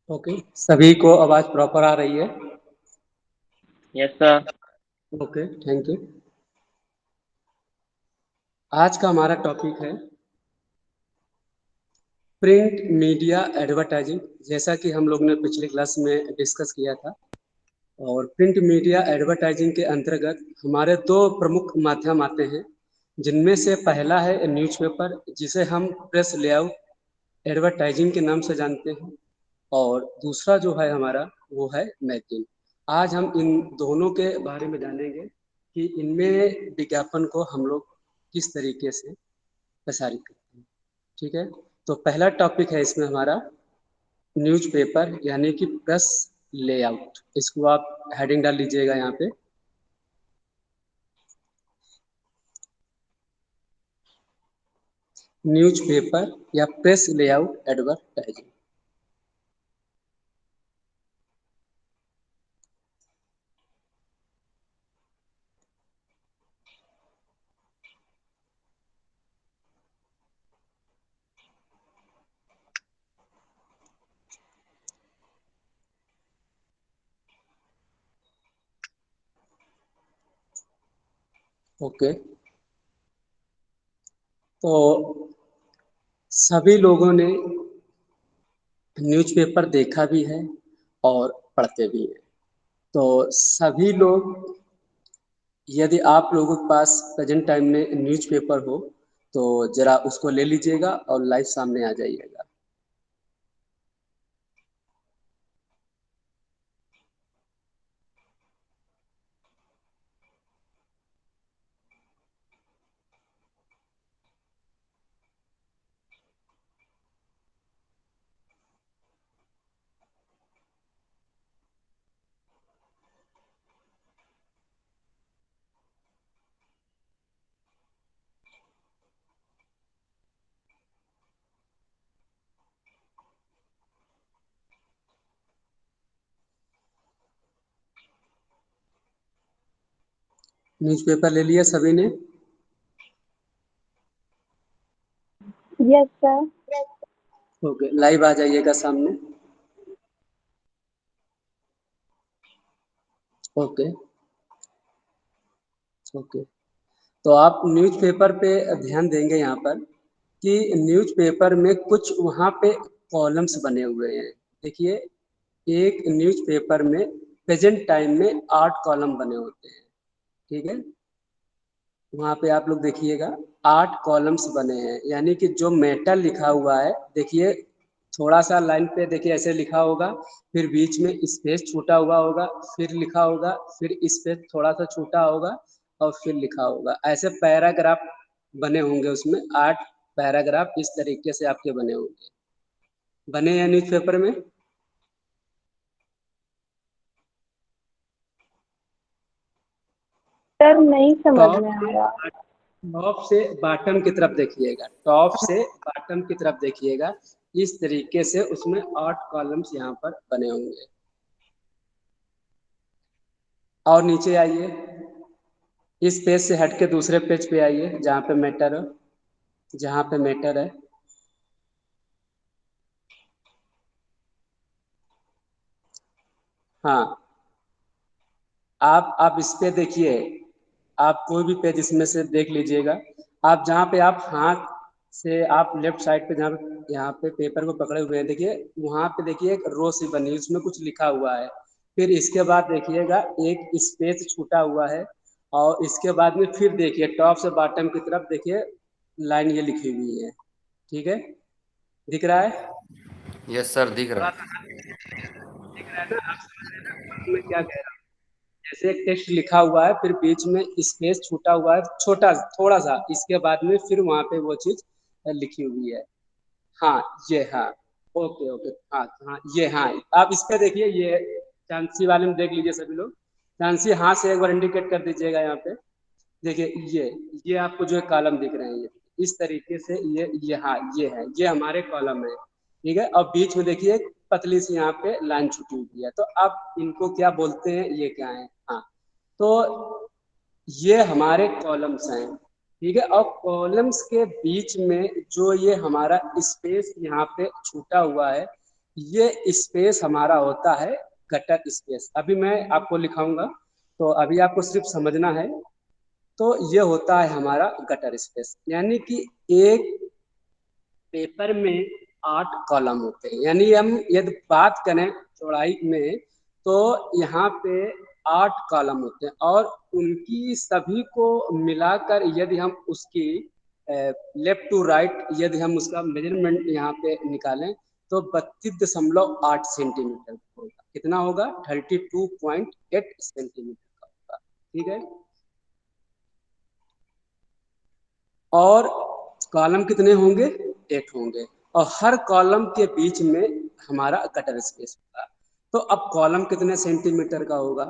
Okay, सभी को आवाज़ प्रॉपर आ रही है? Yes sir. Okay, thank you. आज का हमारा टॉपिक है प्रिंट मीडिया एडवर्टाइजिंग। जैसा कि हम लोग ने पिछले क्लास में डिस्कस किया था, और प्रिंट मीडिया एडवर्टाइजिंग के अंतर्गत हमारे दो प्रमुख माध्यम आते हैं, जिनमें से पहला है न्यूज़पेपर, जिसे हम प्रेस लेआउट एडवर्टाइजिंग के नाम से जानते हैं, और दूसरा जो है हमारा वो है मैगजीन। आज हम इन दोनों के बारे में जानेंगे कि इनमें विज्ञापन को हम लोग किस तरीके से प्रसारित करते हैं। ठीक है, तो पहला टॉपिक है इसमें हमारा न्यूज़पेपर यानी कि प्रेस लेआउट। इसको आप हेडिंग डाल लीजिएगा यहाँ पे, न्यूज़पेपर या प्रेस लेआउट एडवर्टाइजिंग। ओके, तो सभी लोगों ने न्यूज़पेपर देखा भी है और पढ़ते भी हैं। तो सभी लोग, यदि आप लोगों के पास प्रेजेंट टाइम में न्यूज़पेपर हो तो ज़रा उसको ले लीजिएगा और लाइव सामने आ जाइएगा। न्यूज़पेपर ले लिया सभी ने? Yes sir. ओके, लाइव आ जाइएगा सामने। ओके। ओके, तो आप न्यूज़पेपर पे ध्यान देंगे यहाँ पर कि न्यूज़पेपर में कुछ वहाँ पे कॉलम्स बने हुए हैं। देखिए, एक न्यूज़पेपर में प्रेजेंट टाइम में 8 कॉलम बने होते हैं। ठीक है, वहाँ पे आप लोग देखिएगा 8 कॉलम्स बने हैं, यानी कि जो मेटल लिखा हुआ है, देखिए थोड़ा सा लाइन पे देखिए ऐसे लिखा होगा, फिर बीच में स्पेस छूटा हुआ होगा, फिर लिखा होगा, फिर स्पेस थोड़ा सा छूटा होगा, और फिर लिखा होगा। ऐसे पैराग्राफ बने होंगे उसमें, 8 पैराग्राफ इस तरीके से आपके बने होंगे। बने हैं न्यूज़पेपर में? सर नहीं समझ टॉप में आ से रहा। टॉप से बॉटम की तरफ देखिएगा, टॉप से बॉटम की तरफ देखिएगा। इस तरीके से उसमें 8 कॉलम्स यहाँ पर बने होंगे। और नीचे आइए, इस पेज से हट के दूसरे पेज पे आइए जहाँ पे मैटर हो, जहाँ पे मैटर है। हाँ, आप इस पे देखिए, आप कोई भी पेज इसमें से देख लीजिएगा। आप जहाँ पे आप हाथ से आप लेफ्ट साइड पे, जहाँ पे यहाँ पे पेपर को पकड़े हुए हैं, देखिए वहाँ पे देखिए एक रो सी बनी है, उसमें कुछ लिखा हुआ है। फिर इसके बाद देखिएगा एक स्पेस छूटा हुआ है, और इसके बाद में फिर देखिए टॉप से बॉटम की तरफ देखिए लाइन ये लिखी हुई है। ठीक है, दिख रहा है? यस सर, दिख रहा थोड़ा है। सा दिख रहा है ना? आप समझ रहे हैं ना मैं क्या कह रहा हूँ? जैसे एक टेक्स्ट लिखा हुआ है, फिर बीच में स्पेस छूटा हुआ है छोटा थोड़ा सा, इसके बाद में फिर वहां पे वो चीज लिखी हुई है। हाँ, ये हाँ। ओके ओके, हाँ हाँ, ये हाँ। आप इस पे देखिए, ये चांसी वाले में देख लीजिए सभी लोग। चांसी हाँ से एक बार इंडिकेट कर दीजिएगा यहाँ पे। देखिए ये आपको जो कॉलम दिख रहे हैं, ये इस तरीके से ये हाँ, ये है, ये हमारे कॉलम है। ठीक है, और बीच में देखिए एक पतली सी यहाँ पे लाइन छुटी हुई है, तो अब इनको क्या बोलते हैं, ये क्या है? हाँ, तो ये हमारे कॉलम्स हैं। ठीक है, और कॉलम्स के बीच में जो ये हमारा स्पेस यहाँ पे छूटा हुआ है, ये स्पेस हमारा होता है गटर स्पेस। अभी मैं आपको लिखाऊंगा, तो अभी आपको सिर्फ समझना है। तो ये होता है हमारा गटर स्पेस, यानी कि एक पेपर में 8 कॉलम होते हैं। यानी हम यदि बात करें चौड़ाई में, तो यहाँ पे 8 कॉलम होते हैं, और उनकी सभी को मिलाकर यदि हम उसकी लेफ्ट टू राइट यदि हम उसका मेजरमेंट यहाँ पे निकालें, तो 32.8 सेंटीमीटर होगा। कितना होगा? 32.8 सेंटीमीटर का होगा। ठीक है। और कॉलम कितने होंगे? 8 होंगे, और हर कॉलम के बीच में हमारा गटर स्पेस होगा। तो अब कॉलम कितने सेंटीमीटर का होगा?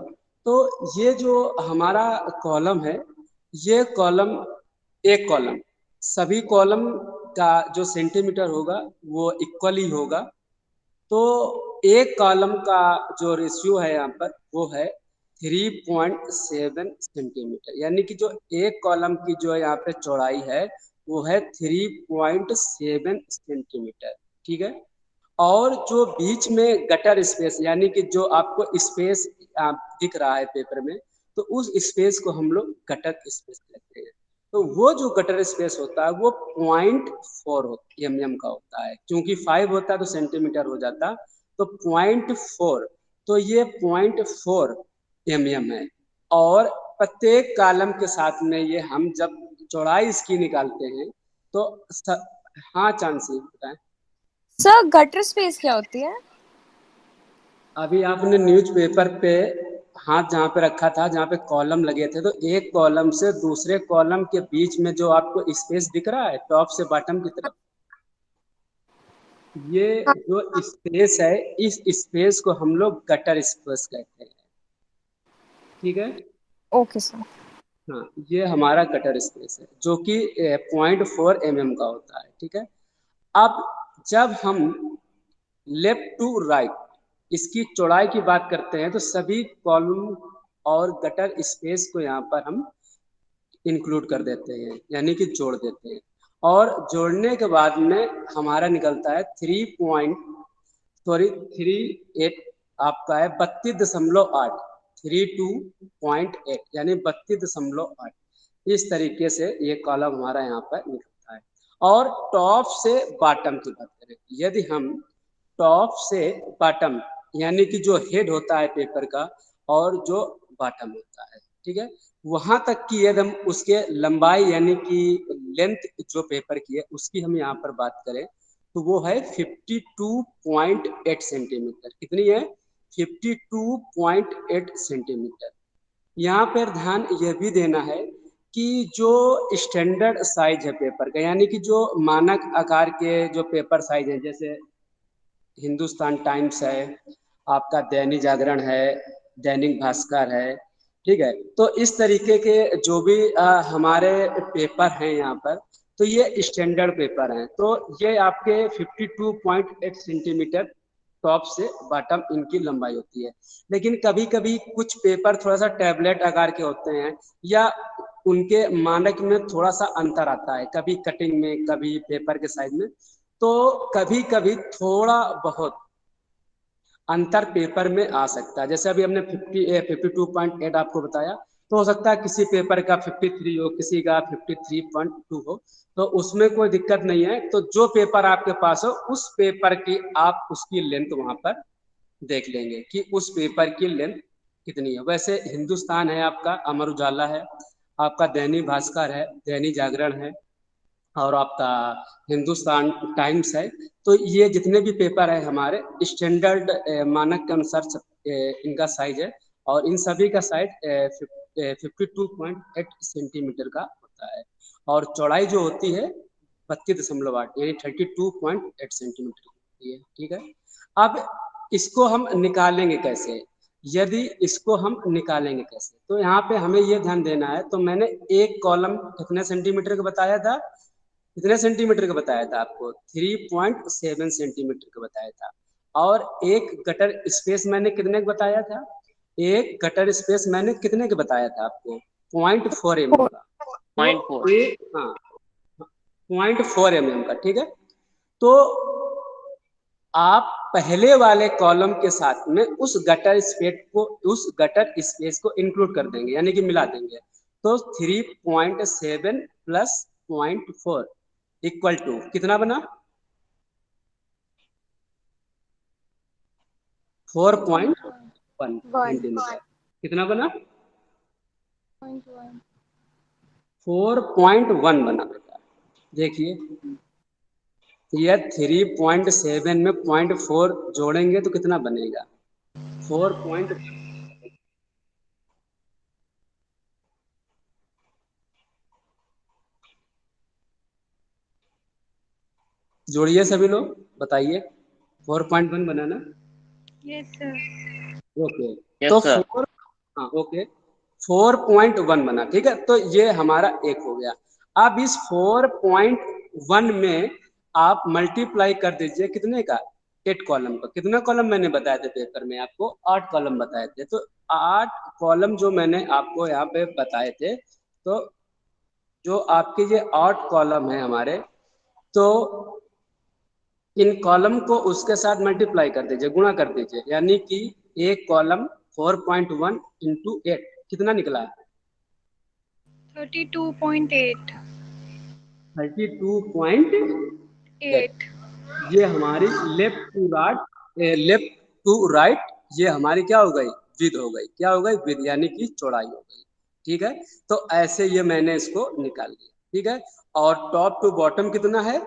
तो ये जो हमारा कॉलम है, ये कॉलम, एक कॉलम, सभी कॉलम का जो सेंटीमीटर होगा वो इक्वली होगा। तो एक कॉलम का जो रेशियो है यहाँ पर वो है 3.7 सेंटीमीटर। यानी कि जो एक कॉलम की जो यहाँ पे चौड़ाई है वो है 3.7 सेंटीमीटर। ठीक है। और जो बीच में गटर स्पेस, यानी कि जो आपको स्पेस दिख रहा है पेपर में, तो उस स्पेस को हम लोग गटर स्पेस कहते हैं। तो वो जो गटर स्पेस होता है वो 0.4 mm का होता है। क्योंकि 5 होता है तो सेंटीमीटर हो जाता, तो 0.4, तो ये 0.4 mm है। और प्रत्येक कॉलम के साथ में ये हम जब चौड़ाई इसकी निकालते हैं तो हाँ चांसी बताएं। सर गटर स्पेस क्या होती है? अभी आपने न्यूज़पेपर पे हाथ जहाँ पे रखा था, जहाँ पे कॉलम लगे थे, तो एक कॉलम से दूसरे कॉलम के बीच में जो आपको स्पेस दिख रहा है टॉप से बॉटम की तरफ, ये जो स्पेस है, इस स्पेस को हम लोग गटर स्पेस कहते हैं। ठीक है। Okay sir. हाँ, ये हमारा गटर स्पेस है जो कि 0.4 mm का होता है। ठीक है। अब जब हम लेफ्ट टू राइट इसकी चौड़ाई की बात करते हैं, तो सभी कॉलम और गटर स्पेस को यहाँ पर हम इंक्लूड कर देते हैं, यानी कि जोड़ देते हैं। और जोड़ने के बाद में हमारा निकलता है 3 आपका है 32.8, 32.8 यानी 32.8। इस तरीके से ये कॉलम हमारा यहाँ पर निकलता है। और टॉप से बॉटम की बात करें, यदि हम टॉप से बॉटम, यानी कि जो हेड होता है पेपर का और जो बॉटम होता है, ठीक है, वहां तक की यदि हम उसके लंबाई यानी कि लेंथ जो पेपर की है उसकी हम यहाँ पर बात करें, तो वो है 52.8 सेंटीमीटर। कितनी है? 52.8 सेंटीमीटर। यहाँ पर ध्यान यह भी देना है कि जो स्टैंडर्ड साइज है पेपर का, यानी कि जो मानक आकार के जो पेपर साइज है, जैसे हिंदुस्तान टाइम्स है, आपका दैनिक जागरण है, दैनिक भास्कर है, ठीक है, तो इस तरीके के जो भी हमारे पेपर हैं यहाँ पर, तो ये स्टैंडर्ड पेपर हैं। तो ये आपके 52.8 सेंटीमीटर टॉप से बॉटम इनकी लंबाई होती है। लेकिन कभी कभी कुछ पेपर थोड़ा सा टैबलेट आकार के होते हैं, या उनके मानक में थोड़ा सा अंतर आता है, कभी कटिंग में, कभी पेपर के साइज में, तो कभी कभी थोड़ा बहुत अंतर पेपर में आ सकता है। जैसे अभी हमने 52.8 आपको बताया, तो हो सकता है किसी पेपर का 53 हो, किसी का 53.2 हो, तो उसमें कोई दिक्कत नहीं है। तो जो पेपर आपके पास हो उस पेपर की आप उसकी लेंथ वहां पर देख लेंगे कि उस पेपर की लेंथ कितनी है। वैसे हिंदुस्तान है आपका, अमर उजाला है आपका, दैनिक भास्कर है, दैनिक जागरण है, और आपका हिंदुस्तान टाइम्स है, तो ये जितने भी पेपर है हमारे स्टैंडर्ड मानक के अनुसार इनका साइज है, और इन सभी का साइज 52.8 सेंटीमीटर का होता है। और चौड़ाई जो होती है 32.8 यानी 32.8 सेंटीमीटर होती है। ठीक है। अब इसको हम निकालेंगे कैसे? यदि इसको हम निकालेंगे कैसे, तो यहाँ पे हमें ये ध्यान देना है। तो मैंने एक कॉलम कितने सेंटीमीटर का बताया था? कितने सेंटीमीटर का बताया था आपको? 3.7 सेंटीमीटर का बताया था। और एक गटर स्पेस मैंने कितने का बताया था? एक गटर स्पेस मैंने कितने का बताया था आपको? 0.4 mm का। 0.4। हाँ, 0.4 mm का। ठीक है। तो आप पहले वाले कॉलम के साथ में उस गटर स्पेस को इंक्लूड कर देंगे, यानी कि मिला देंगे। तो 3.7 प्लस 0.4 इक्वल टू कितना बना? 4.1 सेंटीमीटर। कितना बना? 4.1 बना बेटा। देखिए यह 3.7 में 0.4 जोड़ेंगे तो कितना बनेगा? 4.1। जोड़िए सभी लोग, बताइए। 4.1 बना ना? Yes sir. ओके। यस तो सर। 4, हाँ ओके, 4.1 बना। ठीक है, तो ये हमारा एक हो गया। अब इस 4.1 में आप मल्टीप्लाई कर दीजिए कितने का? 8 कॉलम का। कितना कॉलम मैंने बताए थे पेपर में आपको? 8 कॉलम बताए थे। तो 8 कॉलम जो मैंने आपको यहाँ पे बताए थे, तो जो आपके ये 8 कॉलम है हमारे, तो इन कॉलम को उसके साथ मल्टीप्लाई कर दीजिए, गुणा कर दीजिए, यानी कि एक कॉलम 4.1 इंटू 8 कितना निकला? 32.8। 32.8। ये हमारी लेफ्ट टू राइट ये हमारी क्या हो गई? विद हो गई। क्या हो गई? विद, यानी कि चौड़ाई हो गई। ठीक है, तो ऐसे ये मैंने इसको निकाल लिया। ठीक है, और टॉप टू बॉटम कितना है?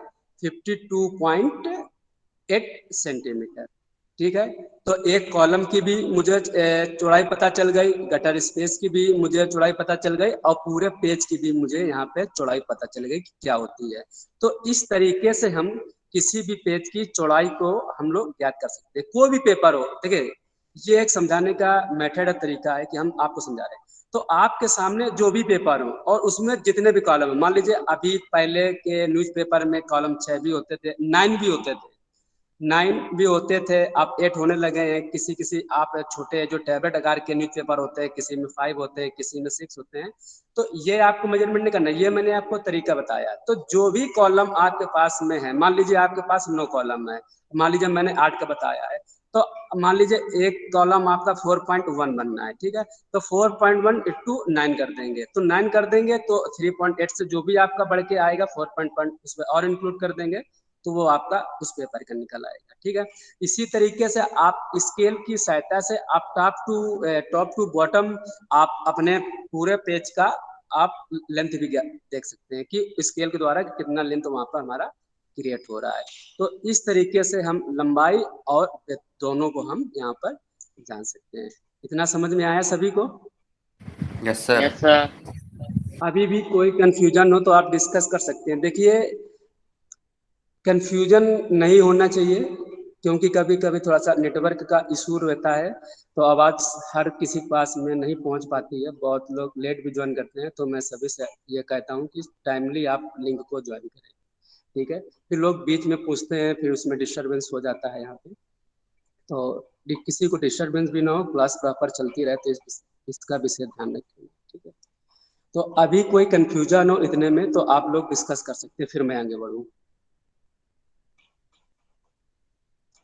52.8 सेंटीमीटर। ठीक है, तो एक कॉलम की भी मुझे चौड़ाई पता चल गई, गटर स्पेस की भी मुझे चौड़ाई पता चल गई, और पूरे पेज की भी मुझे यहाँ पे चौड़ाई पता चल गई कि क्या होती है। तो इस तरीके से हम किसी भी पेज की चौड़ाई को हम लोग ज्ञात कर सकते हैं, कोई भी पेपर हो। देखिए ये एक समझाने का मेथड तरीका है कि हम आपको समझा रहे हैं। तो आपके सामने जो भी पेपर हो और उसमें जितने भी कॉलम है, मान लीजिए अभी पहले के न्यूज़पेपर में कॉलम 6 भी होते थे, 9 भी होते थे, 9 भी होते थे, अब 8 होने लगे हैं। किसी किसी आप छोटे जो टैबलेट आकार के न्यूज़पेपर होते हैं, किसी में 5 होते हैं, किसी में 6 होते हैं। तो ये आपको मेजरमेंट नहीं करना, ये मैंने आपको तरीका बताया। तो जो भी कॉलम आपके पास में है, मान लीजिए आपके पास 9 कॉलम है, मान लीजिए मैंने 8 का बताया है, तो मान लीजिए एक कॉलम आपका 4.1 बनना है। ठीक है, तो 4.1 इंटू 9 कर देंगे, तो 9 कर देंगे तो 3.8 से जो भी आपका बढ़ के आएगा 4.1 उसमें और इंक्लूड कर देंगे, तो वो आपका उस पेपर का निकल आएगा। ठीक है, इसी तरीके से आप स्केल की सहायता से आप टॉप टू बॉटम आप अपने पूरे पेज का आप लेंथ भी देख सकते हैं कि स्केल के द्वारा कितना लेंथ वहां पर हमारा क्रिएट हो रहा है। तो इस तरीके से हम लंबाई और दोनों को हम यहाँ पर जान सकते हैं। इतना समझ में आया सभी को? Yes sir. Yes sir. अभी भी कोई कंफ्यूजन हो तो आप डिस्कस कर सकते हैं। देखिए कंफ्यूजन नहीं होना चाहिए, क्योंकि कभी कभी थोड़ा सा नेटवर्क का इशू रहता है, तो आवाज़ हर किसी पास में नहीं पहुंच पाती है, बहुत लोग लेट भी ज्वाइन करते हैं। तो मैं सभी से ये कहता हूं कि टाइमली आप लिंक को ज्वाइन करें। ठीक है, फिर लोग बीच में पूछते हैं, फिर उसमें डिस्टर्बेंस हो जाता है यहाँ पे। तो किसी को डिस्टर्बेंस भी ना हो, क्लास प्रॉपर चलती रहे, तो इसका विशेष ध्यान रखें। ठीक है, तो अभी कोई कंफ्यूजन हो इतने में तो आप लोग डिस्कस कर सकते हैं, फिर मैं आगे बढ़ूँ।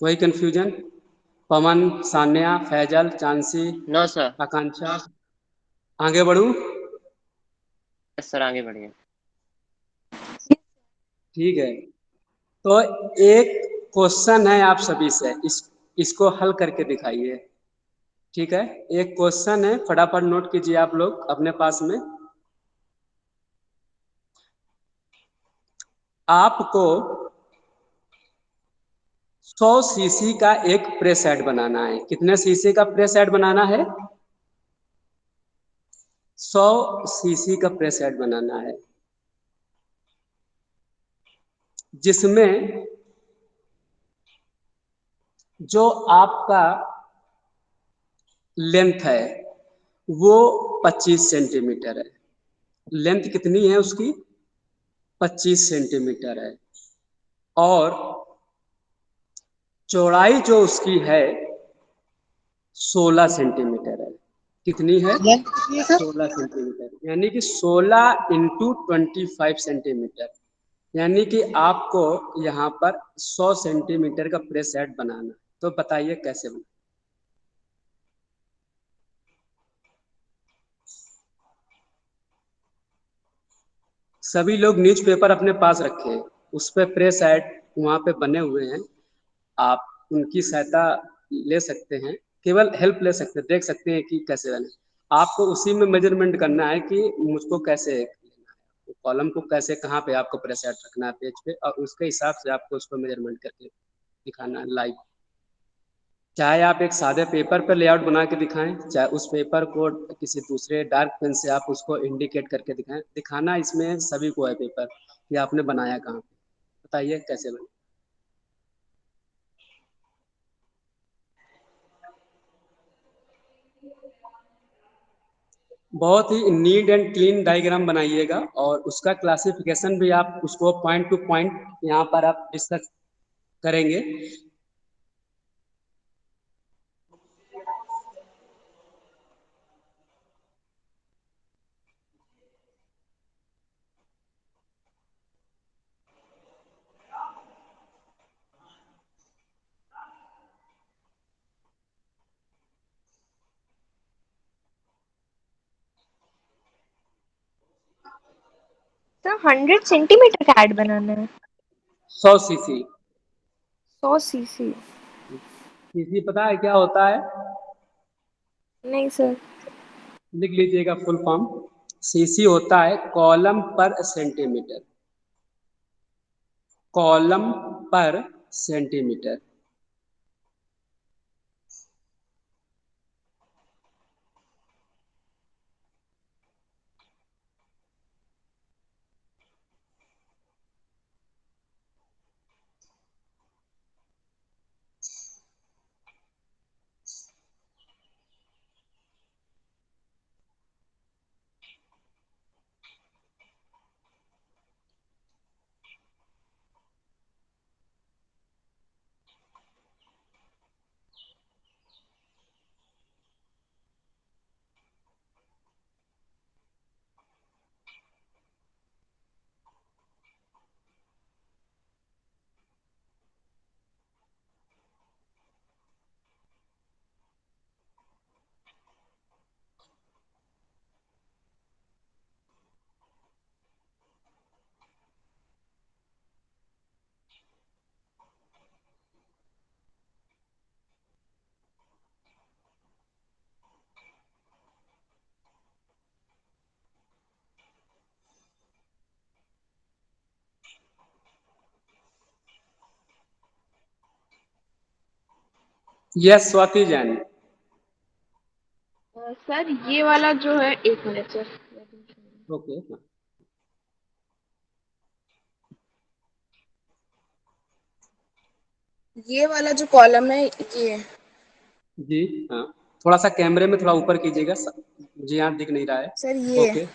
कोई confusion? Pawan, Sanya, Faisal, Chansi, no sir. Akanksha, आगे बढ़ूं? यस सर, आगे बढ़िए। ठीक है, तो एक क्वेश्चन है आप सभी से, इसको हल करके दिखाइए। ठीक है, एक क्वेश्चन है, फटाफट नोट कीजिए आप लोग अपने पास में। आपको 100 सीसी का एक प्रेस हेड बनाना है। कितने सीसी का प्रेस हेड बनाना है? 100 सीसी का प्रेस हेड बनाना है, जिसमें जो आपका लेंथ है वो 25 सेंटीमीटर है। लेंथ कितनी है उसकी? 25 सेंटीमीटर है। और चौड़ाई जो उसकी है 16 सेंटीमीटर है। कितनी है? 16 सेंटीमीटर, यानी कि 16 इंटू 25 सेंटीमीटर। यानी कि आपको यहाँ पर 100 सेंटीमीटर का प्रेस हेड बनाना है। तो बताइए कैसे बना। सभी लोग न्यूज़पेपर अपने पास रखे हैं, उस पे प्रेस हेड वहाँ पे बने हुए हैं। आप उनकी सहायता ले सकते हैं, केवल हेल्प ले सकते हैं, देख सकते हैं कि कैसे बने। आपको उसी में मेजरमेंट करना है कि मुझको कैसे लेना है, कॉलम को कैसे, कहाँ पे आपको प्रेस हेड रखना है पेज पे, और उसके हिसाब से आपको उसको मेजरमेंट करके दिखाना है लाइव। चाहे आप एक सादे पेपर पर लेआउट बना के दिखाएं, चाहे उस पेपर को किसी दूसरे डार्क पेन से आप उसको इंडिकेट करके दिखाएं, दिखाना इसमें सभी को है पेपर कि आपने बनाया कहाँ पे। बताइए कैसे बने। बहुत ही नीट एंड क्लीन डायग्राम बनाइएगा, और उसका क्लासिफिकेशन भी आप उसको पॉइंट टू पॉइंट यहाँ पर आप डिस्कस करेंगे। सर 100 सेंटीमीटर का ऐड बनाना है। 100 सीसी। 100 सीसी। सीसी पता है क्या होता है? नहीं सर। लिख लीजिएगा फुल फॉर्म। सीसी होता है कॉलम पर सेंटीमीटर। कॉलम पर centimetre. Yes Swati Jain. Sir ये वाला जो है, एक मिनट सर। ओके। ये वाला जो कॉलम है ये। जी हाँ, थोड़ा सा कैमरे में थोड़ा ऊपर कीजिएगा, जी हाँ दिख नहीं रहा है। सर ये ओके।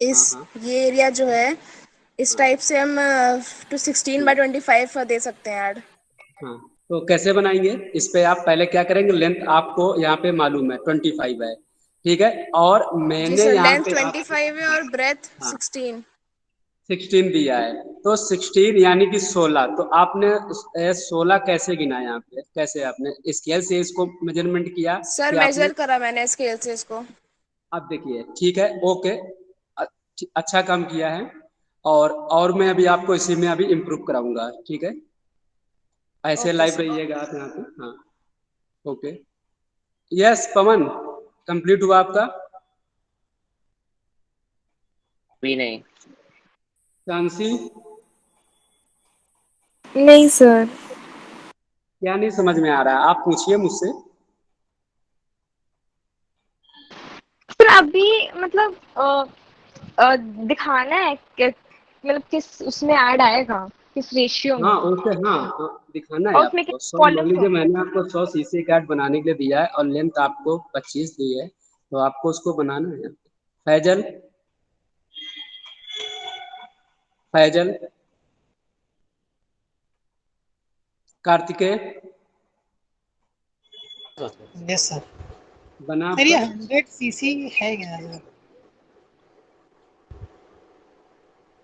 इस हाँ हाँ ये एरिया जो है, इस हाँ टाइप से हम टू 16/25 दे सकते हैं ऐड। हाँ। तो कैसे बनाएंगे, इस पे आप पहले क्या करेंगे, लेंथ आपको यहाँ पे मालूम है 25 है, ठीक है, और जी मैंने सर, यहाँ लेंथ पे आपको 25 है और ब्रेथ हाँ 16। 16 दिया है। तो 16 यानी कि 16, तो आपने 16 कैसे गिना यहाँ पे, कैसे आपने स्केल से इसको मेजरमेंट किया सर कि आपने? मेजर करा मैंने स्केल से इसको। अब देखिए ठीक है, ओके, अच्छा काम किया है। और मैं अभी आपको इसी में अभी इम्प्रूव कराऊंगा, ठीक है, ऐसे ओके लाइव सर। रहिएगा आप यहाँ पे। हाँ ओके। यस पवन, कंप्लीट हुआ आपका? भी नहीं। चांसी, नहीं सर। क्या नहीं समझ में आ रहा है, आप पूछिए मुझसे। सर अभी मतलब दिखाना है मतलब किस उसमें ऐड आएगा, किस रेशियो हाँ में, ओके, हाँ हाँ, दिखाना है और उसमें आपको। किस 100 मान कॉलम लीजिए को। मैंने आपको 100 शीशे कार्ड बनाने के लिए दिया है, और लेंथ आपको 25 दी है, तो आपको उसको बनाना है। Faisal, Faisal, Kartikeya, yes sir. बना सर ये आपका? 100 सीसी है क्या सर?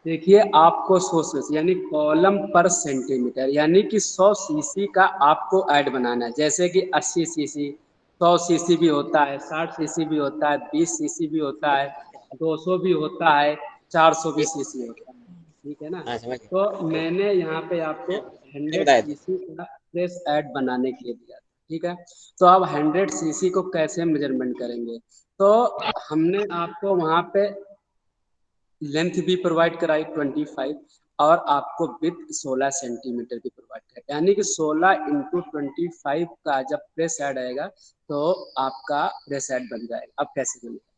देखिए आपको 100 सीसी यानी कॉलम पर सेंटीमीटर, यानी कि 100 सीसी का आपको ऐड बनाना है। जैसे कि 80 सीसी, 100 सीसी भी होता है, 60 सीसी भी होता है, 20 सीसी भी होता है, 200 भी होता है, 400 भी सीसी होता है, ठीक है ना। तो मैंने यहाँ पे आपको 100 सीसी का प्रेस ऐड बनाने के लिए दिया, ठीक है। तो अब 100 सीसी को कैसे मेजरमेंट करेंगे, तो हमने आपको वहाँ पे लेंथ भी प्रोवाइड कराई 25 और आपको विथ 16 सेंटीमीटर की प्रोवाइड कराई, यानी कि 16 इंटू 25 का जब प्रेस ऐड आएगा तो आपका प्रेस ऐड बन जाएगा। अब कैसे बनेगा,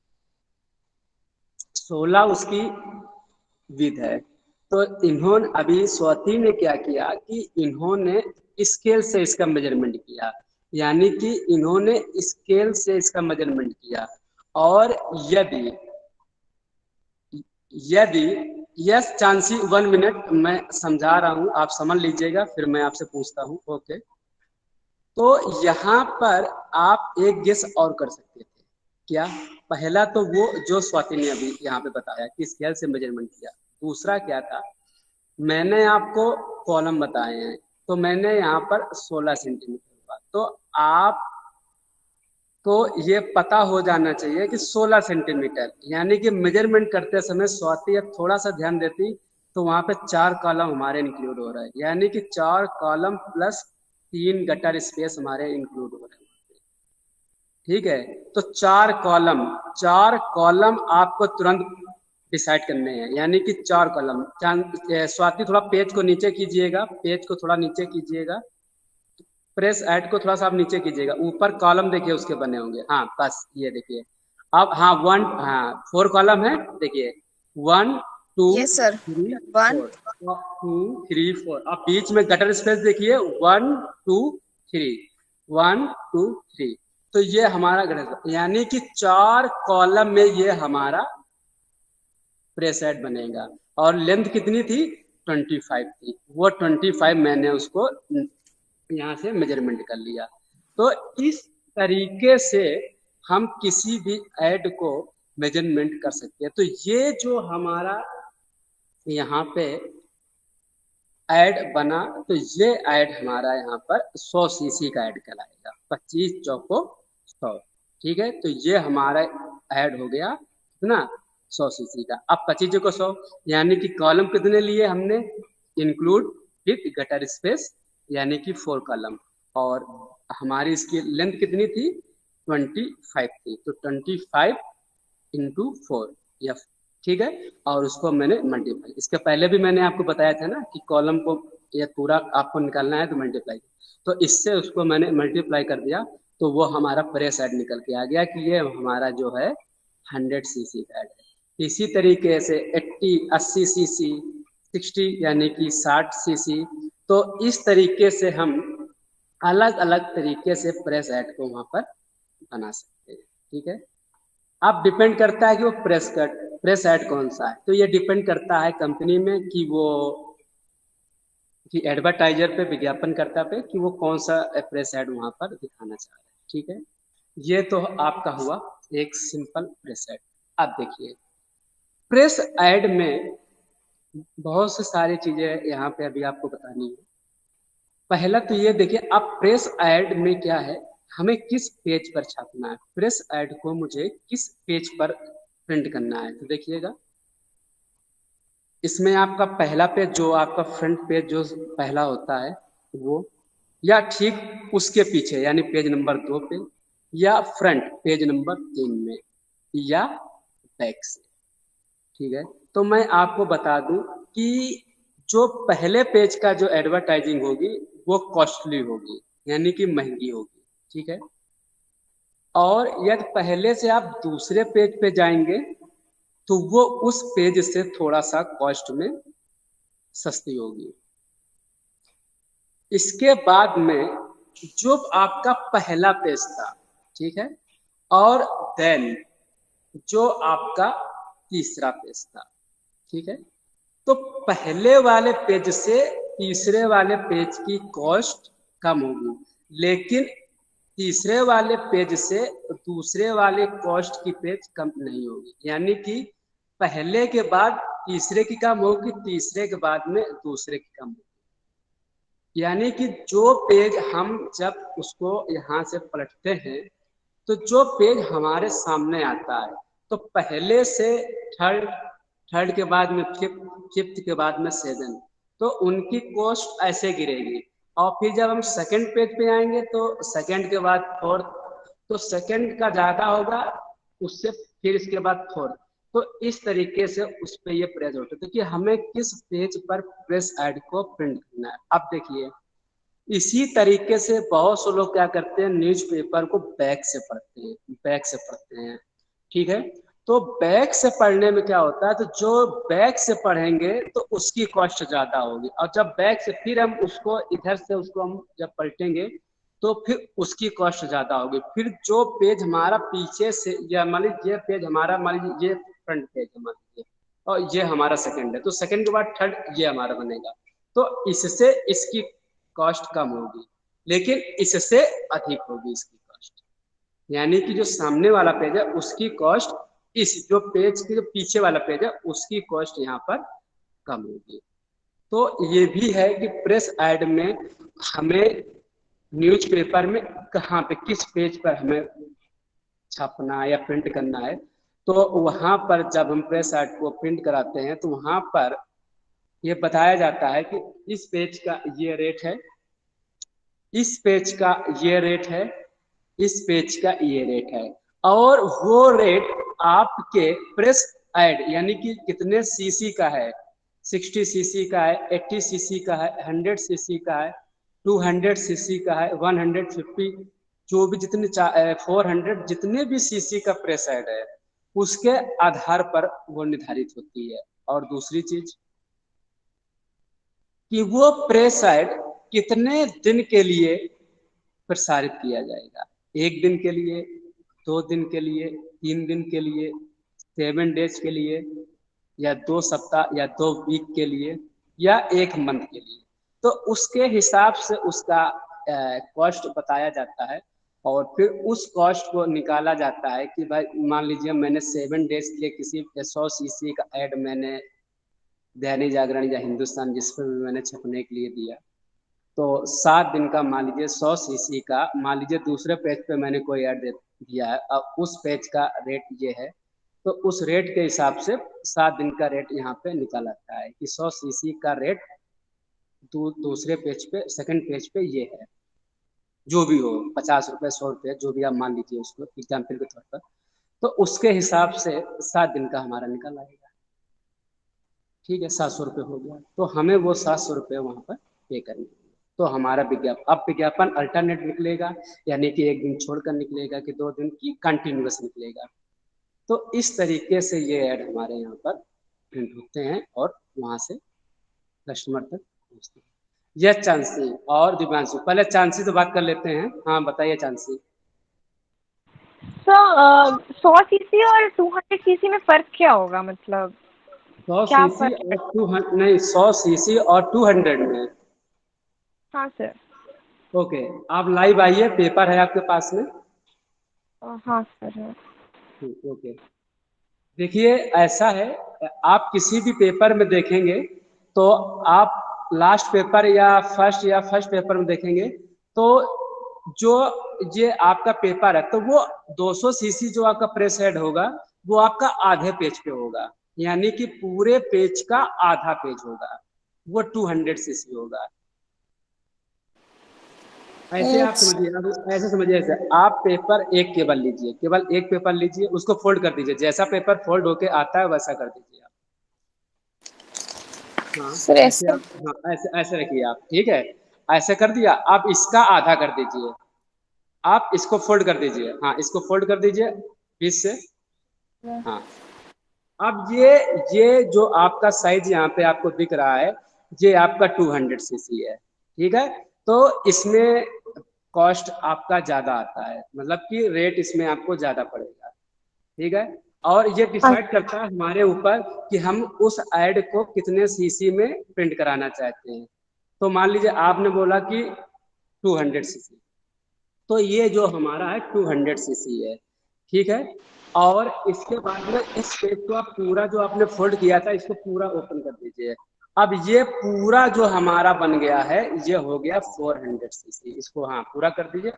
16 उसकी विथ है। तो इन्होंने अभी स्वाति ने क्या किया कि इन्होंने स्केल से इसका मेजरमेंट किया, यानी कि इन्होंने स्केल से इसका मेजरमेंट किया। और यदि यस चांसी 1 मिनट मैं समझा रहा हूं, आप समझ लीजिएगा, फिर मैं आपसे पूछता हूं। ओके, तो यहाँ पर आप एक गेस और कर सकते थे। क्या? पहला तो वो जो स्वाति ने अभी यहाँ पे बताया कि स्केल से मेजरमेंट किया। दूसरा क्या था, मैंने आपको कॉलम बताए हैं, तो मैंने यहाँ पर 16 सेंटीमीटर हुआ, तो आप तो ये पता हो जाना चाहिए कि 16 सेंटीमीटर, यानी कि मेजरमेंट करते समय स्वाति अब थोड़ा सा ध्यान देती तो वहां पे 4 कॉलम हमारे इंक्लूड हो रहा है, यानी कि 4 कॉलम प्लस 3 गटर स्पेस हमारे इंक्लूड हो रहे हैं, ठीक है। तो 4 कॉलम आपको तुरंत डिसाइड करने हैं, यानी कि 4 कॉलम। स्वाति थोड़ा पेज को नीचे कीजिएगा, पेज को थोड़ा नीचे कीजिएगा, प्रेस ऐड को थोड़ा सा आप नीचे कीजिएगा, ऊपर कॉलम देखिए उसके बने होंगे। हाँ बस ये देखिए अब, हाँ 4 कॉलम है, देखिए 1 2 यस सर, 3 1 4 2 3 4। अब बीच में गटर स्पेस देखिए 1 2 3 1 2 3। तो ये हमारा गटर, यानी कि 4 कॉलम में ये हमारा प्रेस ऐड बनेगा। और लेंथ कितनी थी? 25 थी। वो 25 मैंने उसको यहाँ से मेजरमेंट कर लिया। तो इस तरीके से हम किसी भी ऐड को मेजरमेंट कर सकते हैं। तो ये जो हमारा यहाँ पे ऐड बना, तो ये ऐड हमारा यहाँ पर 100 सीसी का ऐड कहलाएगा, 25 चौको 100, ठीक है। तो ये हमारा ऐड हो गया ना 100 सीसी का। अब 25 चौको 100, यानी कि कॉलम कितने लिए हमने? इंक्लूड विथ गटर स्पेस, यानी कि 4 कॉलम। और हमारी इसकी लेंथ कितनी थी? 25 थी, तो 25 इंटू 4 या, ठीक है। और उसको मैंने मल्टीप्लाई, इसके पहले भी मैंने आपको बताया था ना कि कॉलम को ये पूरा आपको निकालना है तो मल्टीप्लाई, तो इससे उसको मैंने मल्टीप्लाई कर दिया, तो वो हमारा प्रेस ऐड निकल के आ गया कि ये हमारा जो है 100 सीसी का ऐड है। इसी तरीके से 80 सीसी, 60 यानी कि 60 सीसी। तो इस तरीके से हम अलग अलग तरीके से प्रेस ऐड को वहां पर बना सकते हैं, ठीक है। अब डिपेंड करता है कि वो प्रेस ऐड कौन सा है, तो ये डिपेंड करता है कंपनी में कि वो कि एडवर्टाइजर पे, विज्ञापनकर्ता पे, कि वो कौन सा प्रेस ऐड वहां पर दिखाना चाह रहे हैं, ठीक है। ये तो आपका हुआ एक सिंपल प्रेस ऐड। अब देखिए प्रेस ऐड में बहुत सी सारी चीजें यहाँ पे अभी आपको बतानी है। पहला तो ये देखिए, अब प्रेस ऐड में क्या है, हमें किस पेज पर छापना है, प्रेस ऐड को मुझे किस पेज पर प्रिंट करना है। तो देखिएगा इसमें आपका पहला पेज, जो आपका फ्रंट पेज जो पहला होता है वो, या ठीक उसके पीछे यानी पेज नंबर 2 पे, या फ्रंट पेज नंबर 3 में, या बैक से, ठीक है। तो मैं आपको बता दूं कि जो पहले पेज का जो एडवर्टाइजिंग होगी वो कॉस्टली होगी, यानी कि महंगी होगी, ठीक है। और यदि पहले से आप दूसरे पेज पे जाएंगे तो वो उस पेज से थोड़ा सा कॉस्ट में सस्ती होगी। इसके बाद में जो आपका पहला पेज था, ठीक है, और देन जो आपका तीसरा पेज था, ठीक है। तो पहले वाले पेज से तीसरे वाले पेज की कॉस्ट कम होगी, लेकिन तीसरे वाले पेज से दूसरे वाले कॉस्ट की पेज कम नहीं होगी, यानी कि पहले के बाद तीसरे की कम होगी, तीसरे के बाद में दूसरे की कम होगी। यानी कि जो पेज हम जब उसको यहाँ से पलटते हैं तो जो पेज हमारे सामने आता है तो पहले से थर्ड, थर्ड के बाद में फिफ्थ, फिफ्थ के बाद में सेवन, तो उनकी कॉस्ट ऐसे गिरेगी। और फिर जब हम सेकंड पेज पे आएंगे तो सेकंड के बाद फोर्थ, तो सेकंड का ज्यादा होगा, उससे फिर इसके बाद फोर्थ। तो इस तरीके से उस पर ये प्रेस होता है कि हमें किस पेज पर प्रेस ऐड को प्रिंट करना है। अब देखिए इसी तरीके से बहुत से लोग क्या करते हैं, न्यूज़पेपर को बैक से पढ़ते हैं, बैक से पढ़ते हैं, ठीक है। तो बैक से पढ़ने में क्या होता है, तो जो बैक से पढ़ेंगे तो उसकी कॉस्ट ज्यादा होगी, और जब बैक से फिर हम उसको इधर से उसको हम जब पलटेंगे तो फिर उसकी कॉस्ट ज्यादा होगी। फिर जो पेज हमारा पीछे से, या मान लीजिए ये पेज हमारा, मान लीजिए ये फ्रंट पेज है मान लीजिए, और ये हमारा सेकंड है, तो सेकंड के बाद थर्ड ये हमारा बनेगा, तो इससे इसकी कॉस्ट कम होगी, लेकिन इससे अधिक होगी इसकी कॉस्ट। यानी कि जो सामने वाला पेज है उसकी कॉस्ट, इस जो पेज के जो पीछे वाला पेज है उसकी कॉस्ट यहाँ पर कम होगी। तो ये भी है कि प्रेस ऐड में हमें न्यूज़पेपर में कहाँ पे, किस पेज पर हमें छापना या प्रिंट करना है, तो वहां पर जब हम प्रेस ऐड को प्रिंट कराते हैं तो वहां पर ये बताया जाता है कि इस पेज का ये रेट है, इस पेज का ये रेट है, इस पेज का ये रेट है, और वो रेट आपके प्रेस ऐड यानी कि कितने सीसी का है, 60 सीसी का है, 80 सीसी का है, 100 सीसी का है, 200 सीसी का है, 150, जो भी जितने 400 जितने भी सीसी का प्रेस ऐड है उसके आधार पर वो निर्धारित होती है। और दूसरी चीज कि वो प्रेस ऐड कितने दिन के लिए प्रसारित किया जाएगा, 1 दिन के लिए, 2 दिन के लिए, 3 दिन के लिए, 7 डेज के लिए, या 2 सप्ताह या 2 वीक के लिए, या 1 मंथ के लिए, तो उसके हिसाब से उसका कॉस्ट बताया जाता है। और फिर उस कॉस्ट को निकाला जाता है कि भाई मान लीजिए मैंने 7 डेज के लिए किसी 100 सीसी का ऐड मैंने दैनिक जागरण या हिंदुस्तान जिस पर भी मैंने छपने के लिए दिया, तो 7 दिन का मान लीजिए 100 सीसी का, मान लीजिए दूसरे पेज पे मैंने कोई ऐड दिया है, अब उस पेज का रेट ये है, तो उस रेट के हिसाब से 7 दिन का रेट यहाँ पे निकाला जाता है कि 100 सीसी का रेट दूसरे पेज पे, सेकंड पेज पे ये है, जो भी हो 50 रुपये 100 रुपये जो भी आप मान लीजिए उसको एग्जाम्पल के तौर पर, तो उसके हिसाब से 7 दिन का हमारा निकल आएगा। ठीक है, 700 रुपये हो गया, तो हमें वो 700 रुपये वहाँ पर पे करने होंगे। तो हमारा विज्ञापन, अब विज्ञापन अल्टरनेट निकलेगा, यानी कि 1 दिन छोड़कर निकलेगा कि 2 दिन की कंटिन्यूअस निकलेगा। तो इस तरीके से ये ऐड हमारे यहाँ पर प्रिंट होते हैं और वहाँ से कस्टमर तक पहुँचते हैं। यह चांसी और दिव्यांशु, पहले चांसी तो बात कर लेते हैं। हाँ बताइए चांसी। सर 100 सीसी और 200 सीसी में फर्क क्या होगा, मतलब 100 क्या सीसी फर्क? और 200 नहीं, 100 सीसी और 200 में। हाँ सर। ओके, आप लाइव आइए, पेपर है आपके पास में। हाँ सर। ओके, देखिए ऐसा है, आप किसी भी पेपर में देखेंगे तो आप लास्ट पेपर या फर्स्ट पेपर में देखेंगे तो जो ये आपका पेपर है तो वो 200 सीसी जो आपका प्रेस हेड होगा वो आपका आधे पेज पे होगा, यानी कि पूरे पेज का आधा पेज होगा, वो 200 सीसी होगा। ऐसे आप समझिए, अब ऐसे समझिए, ऐसे आप पेपर एक केवल लीजिए, केवल एक पेपर लीजिए, उसको फोल्ड कर दीजिए, जैसा पेपर फोल्ड होके आता है वैसा कर दीजिए आप। हाँ सर ऐसे ऐसे आप, हाँ ऐसे ऐसे रखिए आप, ठीक है, ऐसे कर दिया। आप इसका आधा कर दीजिए, आप इसको फोल्ड कर दीजिए, हाँ इसको फोल्ड कर दीजिए 20 से। हाँ, अब ये जो आपका साइज यहाँ पे आपको दिख रहा है ये आपका 200 सीसी है, ठीक है। तो इसमें कॉस्ट आपका ज्यादा आता है, मतलब कि रेट इसमें आपको ज्यादा पड़ेगा, ठीक है। और ये डिसाइड करता है हमारे ऊपर कि हम उस ऐड को कितने सीसी में प्रिंट कराना चाहते हैं। तो मान लीजिए आपने बोला कि 200 सीसी, तो ये जो हमारा है 200 सीसी है, ठीक है। और इसके बाद में इस पेज को आप पूरा जो आपने फोल्ड किया था इसको पूरा ओपन कर दीजिए। अब ये पूरा जो हमारा बन गया है ये हो गया 400 सीसी। इसको हाँ पूरा कर दीजिए,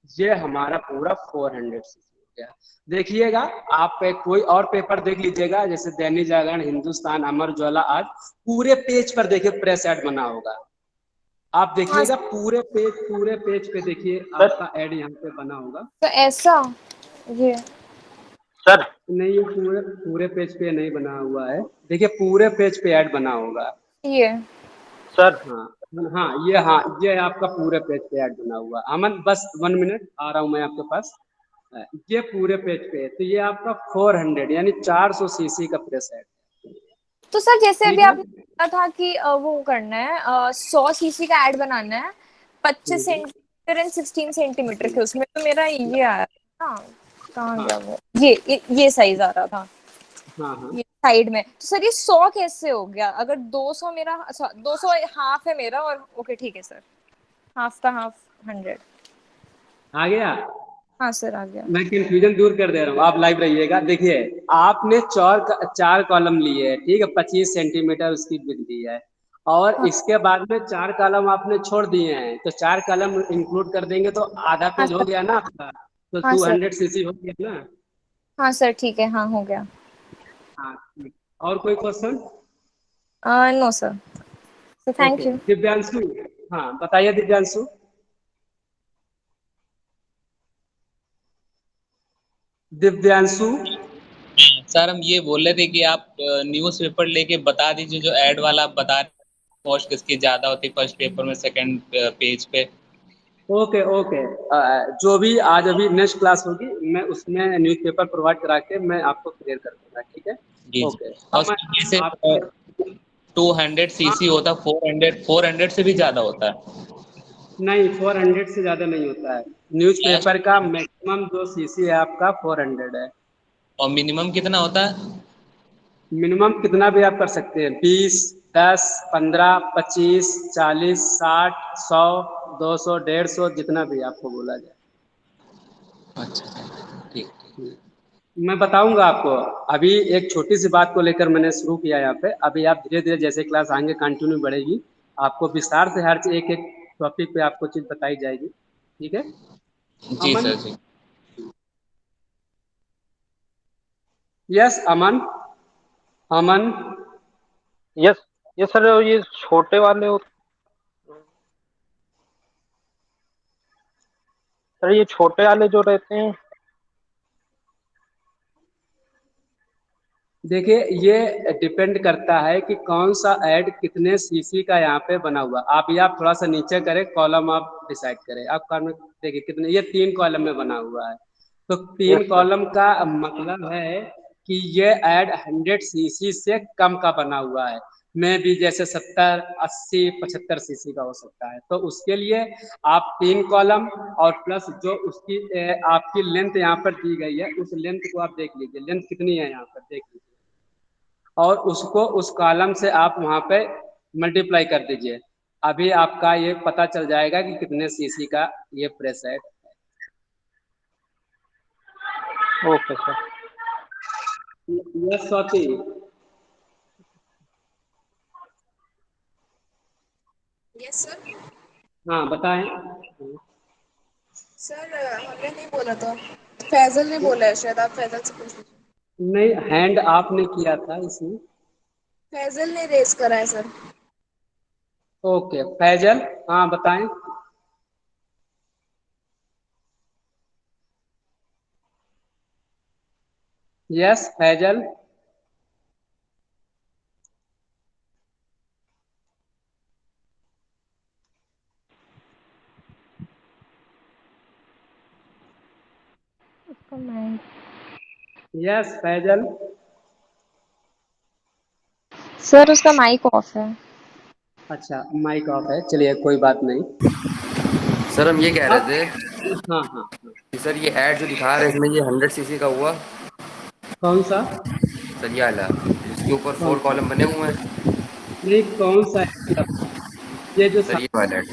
ये हमारा पूरा 400 सीसी हो गया। देखिएगा आप कोई और पेपर देख लीजिएगा, जैसे दैनिक जागरण, हिंदुस्तान, अमर उजाला, आज पूरे पेज पर देखिए प्रेस ऐड बना होगा। आप देखिएगा पूरे पेज पे देखिए आपका ऐड यहाँ पे बना होगा। तो ऐसा ये सर नहीं, ये पूरे पूरे पेज पे नहीं बना हुआ है, देखिए पूरे पेज पे ऐड बना होगा। ये सर हाँ ये आपका पूरे पेज पे ऐड बना हुआ। अमन बस 1 मिनट आ रहा हूँ मैं आपके पास। ये पूरे पेज पे है, तो ये आपका 400 यानी 400 सीसी का प्रेस ऐड। तो सर जैसे अभी ठीक है। आपने बोला था कि वो करना है 100 सीसी का ऐड बनाना है 25 सेंटीमीटर एंड 16 सेंटीमीटर के, उसमें तो मेरा ये आया ना, कहाँ गया वो, ये साइज आ रहा था हाँ ये साइड में। तो सर ये 100 कैसे हो गया? अगर 200 मेरा, 200 हाफ है मेरा, और ओके ठीक है सर, हाफ का हाफ 100। आ गया। हाँ सर आ गया। मैं कंफ्यूजन दूर कर दे रहा हूँ, आप लाइव रहिएगा। देखिए आपने चार कॉलम लिए है, ठीक है, 25 सेंटीमीटर उसकी विड्थ दी है, और हाँ इसके बाद में 4 कॉलम आपने छोड़ दिए हैं, तो 4 कॉलम इंक्लूड कर देंगे तो आधा हाँ पेज हो सर, गया ना आपका, तो हाँ सर, 200 सीसी हो गया ना। हाँ सर ठीक है, हाँ हो गया। हाँ ठीक। और कोई question? No sir, so thank okay you. Divyanshu, हाँ बताइए दिव्यांशु। दिव्यांशु सर हम ये बोल रहे थे कि आप न्यूज़ पेपर लेके बता दीजिए जो ऐड वाला आप बता रहे, कॉस्ट किसकी ज्यादा होती है फर्स्ट पेपर में, सेकंड पेज पे। ओके ओके, जो भी आज अभी नेक्स्ट क्लास होगी मैं उसमें न्यूज़पेपर प्रोवाइड करा के मैं आपको क्लियर कर दूंगा, ठीक है। जी जी। ओके और अब मैं जैसे आप 200 सीसी होता है, 400 से भी ज्यादा होता है? नहीं, 400 से ज़्यादा नहीं होता है। न्यूज़पेपर का मैक्सिमम जो सीसी है आपका 400 है। और मिनिमम कितना होता है? मिनिमम कितना भी आप कर सकते हैं, 20, 10, 15, 25, 40, 60, 100, 200, 150, जितना भी आपको बोला जाए। अच्छा ठीक। मैं बताऊंगा आपको। अभी एक छोटी सी बात को लेकर मैंने शुरू किया यहाँ पे, अभी आप धीरे धीरे जैसे क्लास आएंगे कंटिन्यू बढ़ेगी, आपको विस्तार से हर एक एक टॉपिक पे आपको चीज बताई जाएगी, ठीक है। जी अमन, सर जी। यस अमन, अमन यस यस सर, ये छोटे वाले सर ये छोटे वाले जो रहते हैं। देखिए ये डिपेंड करता है कि कौन सा ऐड कितने सीसी का यहाँ पे बना हुआ। आप थोड़ा सा नीचे करें, कॉलम आप डिसाइड करें। आप कॉलम देखिए कितने, ये 3 कॉलम में बना हुआ है, तो 3 यस सर। कॉलम का मतलब है कि ये ऐड 100 सीसी से कम का बना हुआ है। में भी जैसे 70, 80, 75 सीसी का हो सकता है, तो उसके लिए आप 3 कॉलम और प्लस जो उसकी आपकी लेंथ यहाँ पर दी गई है उस लेंथ को आप देख लीजिए, लेंथ कितनी है यहाँ पर देख लीजिए, और उसको उस कॉलम से आप वहाँ पे मल्टीप्लाई कर दीजिए। अभी आपका ये पता चल जाएगा कि कितने सीसी का ये प्रेस है। Okay sir. Yes Swati, yes sir. हाँ बताएं। सर हमने नहीं बोला था, फैजल ने बोला है, शायद आप फैजल से पूछ लीजिए। नहीं, हैंड आपने किया था इसमें। फैजल ने रेस करा है सर। ओके फैजल, हाँ बताएं। Yes Faisal, yes Faisal. Sir उसका माइक ऑफ है। अच्छा माइक ऑफ है, चलिए कोई बात नहीं। सर हम ये कह रहे अब थे हाँ हाँ हाँ, कि सर ये ऐड जो दिखा रहे हैं इसमें ये 100 सीसी का हुआ। कौन सा? सर ये वाला जिसके ऊपर कौन 4 सा? कॉलम बने हुए हैं। नहीं कौन सा है? ये जो सर ये वाला ऐड।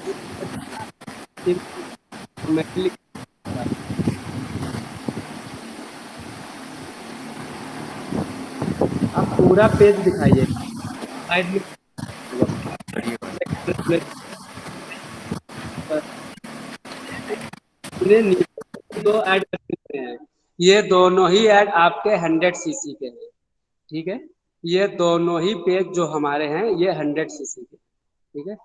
आप पूरा पेज दिखाइए, साइड में इन्हें नीचे दो ऐड कर देते हैं। ये दोनों ही ऐड आपके 100 सीसी के हैं, ठीक है। ये दोनों ही पेज जो हमारे हैं ये 100 सीसी के, ठीक है।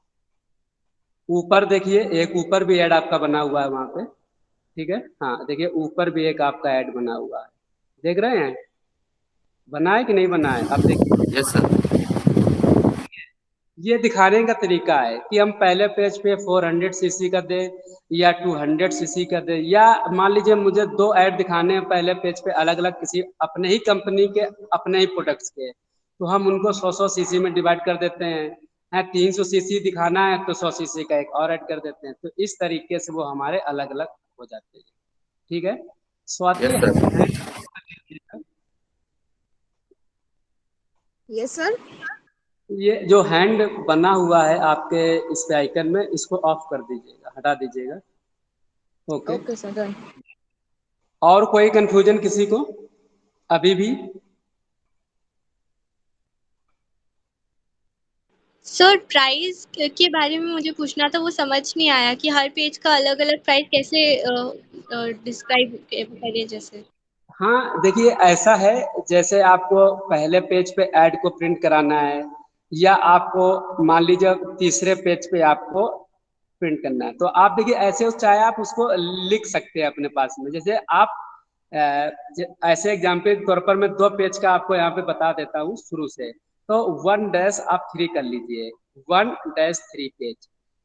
ऊपर देखिए, एक ऊपर भी ऐड आपका बना हुआ है वहां पे, ठीक है। हाँ देखिए, ऊपर भी एक आपका ऐड बना हुआ है, देख रहे हैं? बना है कि नहीं बना है, आप देखिए। Yes sir. ये दिखाने का तरीका है कि हम पहले पेज पे 400 सीसी का दें या 200 सीसी का दें, या मान लीजिए मुझे दो ऐड दिखाने हैं पहले पेज पे अलग अलग किसी अपने ही कंपनी के अपने ही प्रोडक्ट्स के, तो हम उनको 100 सीसी में डिवाइड कर देते हैं। 300 सीसी दिखाना है तो 100 सीसी का एक और ऐड कर देते हैं, तो इस तरीके से वो हमारे अलग अलग हो जाते हैं, ठीक है। Swati yes sir. Yes sir. ये जो हैंड बना हुआ है आपके इस पे आइकन में, इसको ऑफ कर दीजिएगा, हटा दीजिएगा। ओके। Okay sir, done. और कोई कंफ्यूजन किसी को अभी भी? सर प्राइस के बारे में मुझे पूछना था, वो समझ नहीं आया कि हर पेज का अलग अलग प्राइस कैसे डिस्क्राइब करें जैसे। हाँ देखिए, ऐसा है जैसे आपको पहले पेज पे ऐड को प्रिंट कराना है, या आपको मान लीजिए तीसरे पेज पे आपको प्रिंट करना है, तो आप देखिए ऐसे चाहे आप उसको लिख सकते हैं अपने पास में। जैसे आप ऐसे एग्जाम्पल के तौर पर मैं दो पेज का आपको यहाँ पे बता देता हूँ शुरू से। तो 1 आप 3 कर लीजिए, 1-3 पेज,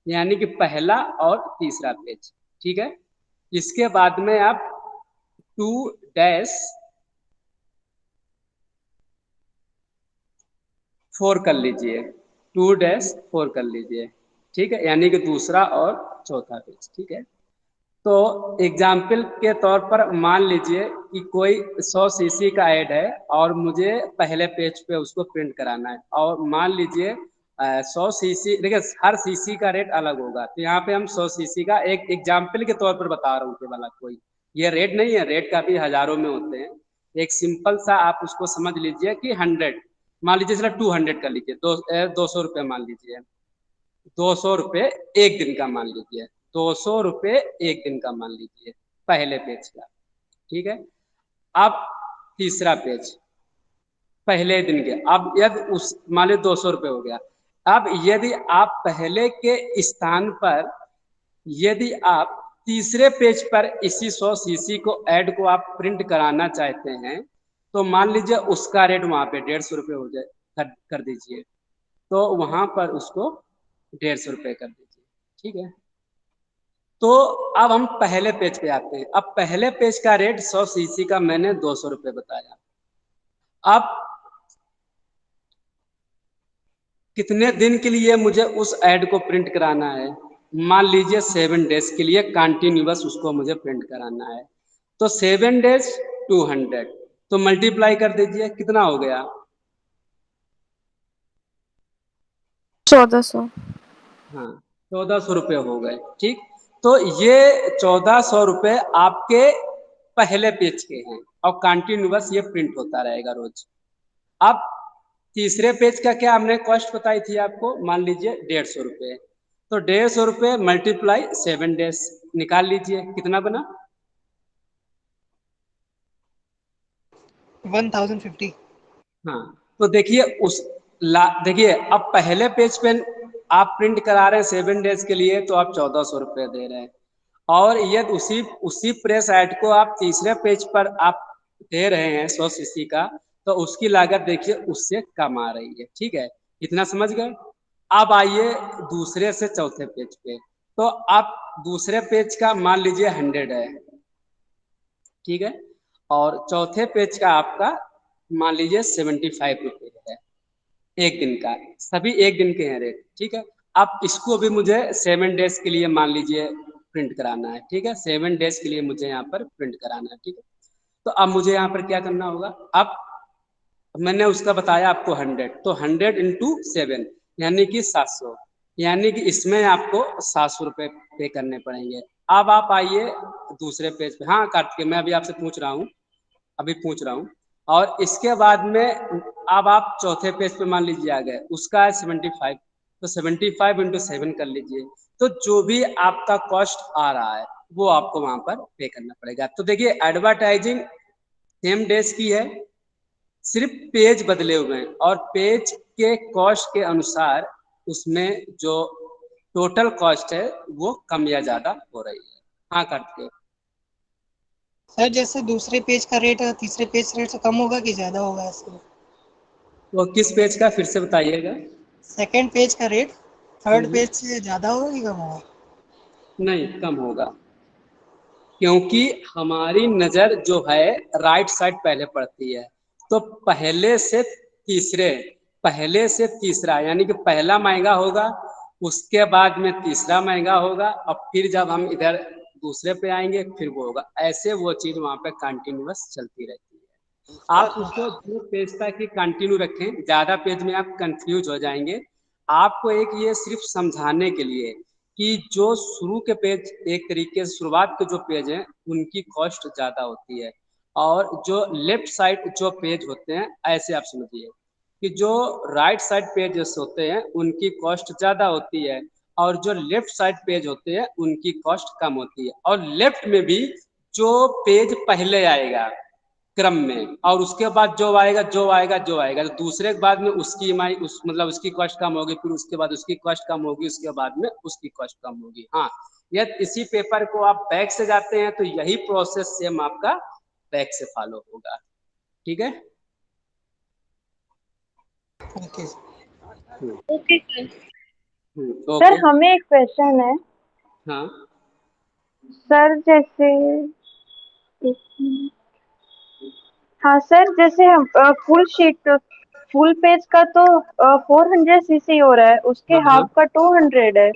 यानी कि पहला और तीसरा पेज, ठीक है। इसके बाद में आप 2-4 कर लीजिए, 2-4 कर लीजिए, ठीक है, यानी कि दूसरा और चौथा पेज, ठीक है। तो एग्जाम्पल के तौर पर मान लीजिए कि कोई 100 सीसी का ऐड है और मुझे पहले पेज पे उसको प्रिंट कराना है, और मान लीजिए 100 सीसी, देखिए हर सीसी का रेट अलग होगा, तो यहाँ पे हम 100 सीसी का एक एग्जाम्पल के तौर पर बता रहा हूँ केवल, कोई ये रेट नहीं है, रेट काफी हजारों में होते हैं। एक सिंपल सा आप उसको समझ लीजिए कि 100, मान लीजिए चलो 200 कर लीजिए, 200 रुपये मान लीजिए, 200 रुपये एक दिन का मान लीजिए, 200 रुपये एक दिन का मान लीजिए पहले पेज का, ठीक है। अब तीसरा पेज पहले दिन के, अब यदि उस मान लीजिए 200 रुपये हो गया। अब यदि आप पहले के स्थान पर यदि आप तीसरे पेज पर इसी 100 सीसी को ऐड को आप प्रिंट कराना चाहते हैं, तो मान लीजिए उसका रेट वहां पे 150 रुपये हो जाए, कर दीजिए, तो वहां पर उसको 150 रुपये कर दीजिए, ठीक है। तो अब हम पहले पेज पे आते हैं। अब पहले पेज का रेट 100 सीसी का मैंने 200 रुपये बताया। अब कितने दिन के लिए मुझे उस ऐड को प्रिंट कराना है? मान लीजिए 7 डेज के लिए कंटिन्यूअस उसको मुझे प्रिंट कराना है, तो 7 डेज 200, तो मल्टीप्लाई कर दीजिए, कितना हो गया? 1400। हाँ 1400 रुपये हो गए, ठीक। तो ये 1400 रुपये आपके पहले पेज के हैं और कंटिन्यूअस ये प्रिंट होता रहेगा रोज। अब तीसरे पेज का क्या हमने कॉस्ट बताई थी आपको, मान लीजिए 150 रुपये, तो 150 रुपये मल्टीप्लाई 7 डेज निकाल लीजिए, कितना बना? 1050। हाँ तो देखिए देखिए अब पहले पेज पे आप प्रिंट करा रहे हैं 7 डेज के लिए, तो आप 1400 रुपये दे रहे हैं, और यदि उसी प्रेस ऐड को आप तीसरे पेज पर आप दे रहे हैं 100 सीसी का, तो उसकी लागत देखिए उससे कम आ रही है, ठीक है। इतना समझ गए? अब आइए दूसरे से चौथे पेज पे, तो आप दूसरे पेज का मान लीजिए 100 है, ठीक है, और चौथे पेज का आपका मान लीजिए 75 रुपये है एक दिन का, सभी एक दिन के हैं रेट, ठीक है। अब इसको भी मुझे 7 डेज के लिए मान लीजिए प्रिंट कराना है, ठीक है, 7 डेज के लिए मुझे यहाँ पर प्रिंट कराना है, ठीक है। तो अब मुझे यहाँ पर क्या करना होगा? अब मैंने उसका बताया आपको 100, तो 100 इंटू 7 यानी कि 700, यानी कि इसमें आपको 700 रुपये पे करने पड़ेंगे। अब आप आइए दूसरे पेज पे। हाँ कार्तिक, मैं अभी आपसे पूछ रहा हूँ, अभी पूछ रहा हूँ, और इसके बाद में अब आप चौथे पेज पे मान लीजिए आ गए, उसका है 75, तो 75 इंटू 7 कर लीजिए, तो जो भी आपका कॉस्ट आ रहा है वो आपको वहां पर पे करना पड़ेगा। तो देखिए एडवर्टाइजिंग सेम डेज की है, सिर्फ पेज बदले हुए हैं और पेज के कॉस्ट के अनुसार उसमें जो टोटल कॉस्ट है वो कम या ज्यादा हो रही है। हाँ करते हो सर जैसे दूसरे पेज का रेट तीसरे पेज रेट से कम होगा कि ज्यादा होगा इसमें? वो किस पेज का फिर से बताइएगा। सेकंड पेज का रेट थर्ड पेज से ज्यादा होगा कि कम होगा? नहीं कम होगा, क्योंकि हमारी नजर जो है राइट साइड पहले पड़ती है, तो पहले से तीसरा यानी कि पहला महंगा होगा, उसके बाद में तीसरा महंगा होगा, और फिर जब हम इधर दूसरे पे आएंगे फिर वो होगा, ऐसे वो चीज वहां पे कंटिन्यूअस चलती रहती है। आप उसको 2 पेज तक ही कंटिन्यू रखें, ज्यादा पेज में आप कंफ्यूज हो जाएंगे। आपको एक ये सिर्फ समझाने के लिए कि जो शुरू के पेज, एक तरीके से शुरुआत के जो पेज हैं उनकी कॉस्ट ज्यादा होती है, और जो लेफ्ट साइड जो पेज होते हैं, ऐसे आप समझिए कि जो राइट साइड पेज होते हैं उनकी कॉस्ट ज्यादा होती है, और जो लेफ्ट साइड पेज होते हैं उनकी कॉस्ट कम होती है। और लेफ्ट में भी जो पेज पहले आएगा क्रम में, और उसके बाद जो आएगा तो दूसरे के बाद में उसकी ईएमआई मतलब उसकी कॉस्ट कम होगी, फिर उसके बाद उसकी कॉस्ट कम होगी, उसके बाद में उसकी कॉस्ट कम होगी। हाँ, यह इसी पेपर को आप बैक से जाते हैं तो यही प्रोसेस सेम आपका बैक से फॉलो होगा। ठीक है, okay okay sir. Sir okay. हमें एक क्वेश्चन है हाँ सर, जैसे हाँ सर, जैसे हम फुल पेज का तो 400 सीसी हो रहा है, उसके हाँ हाँ। हाफ का 200 है,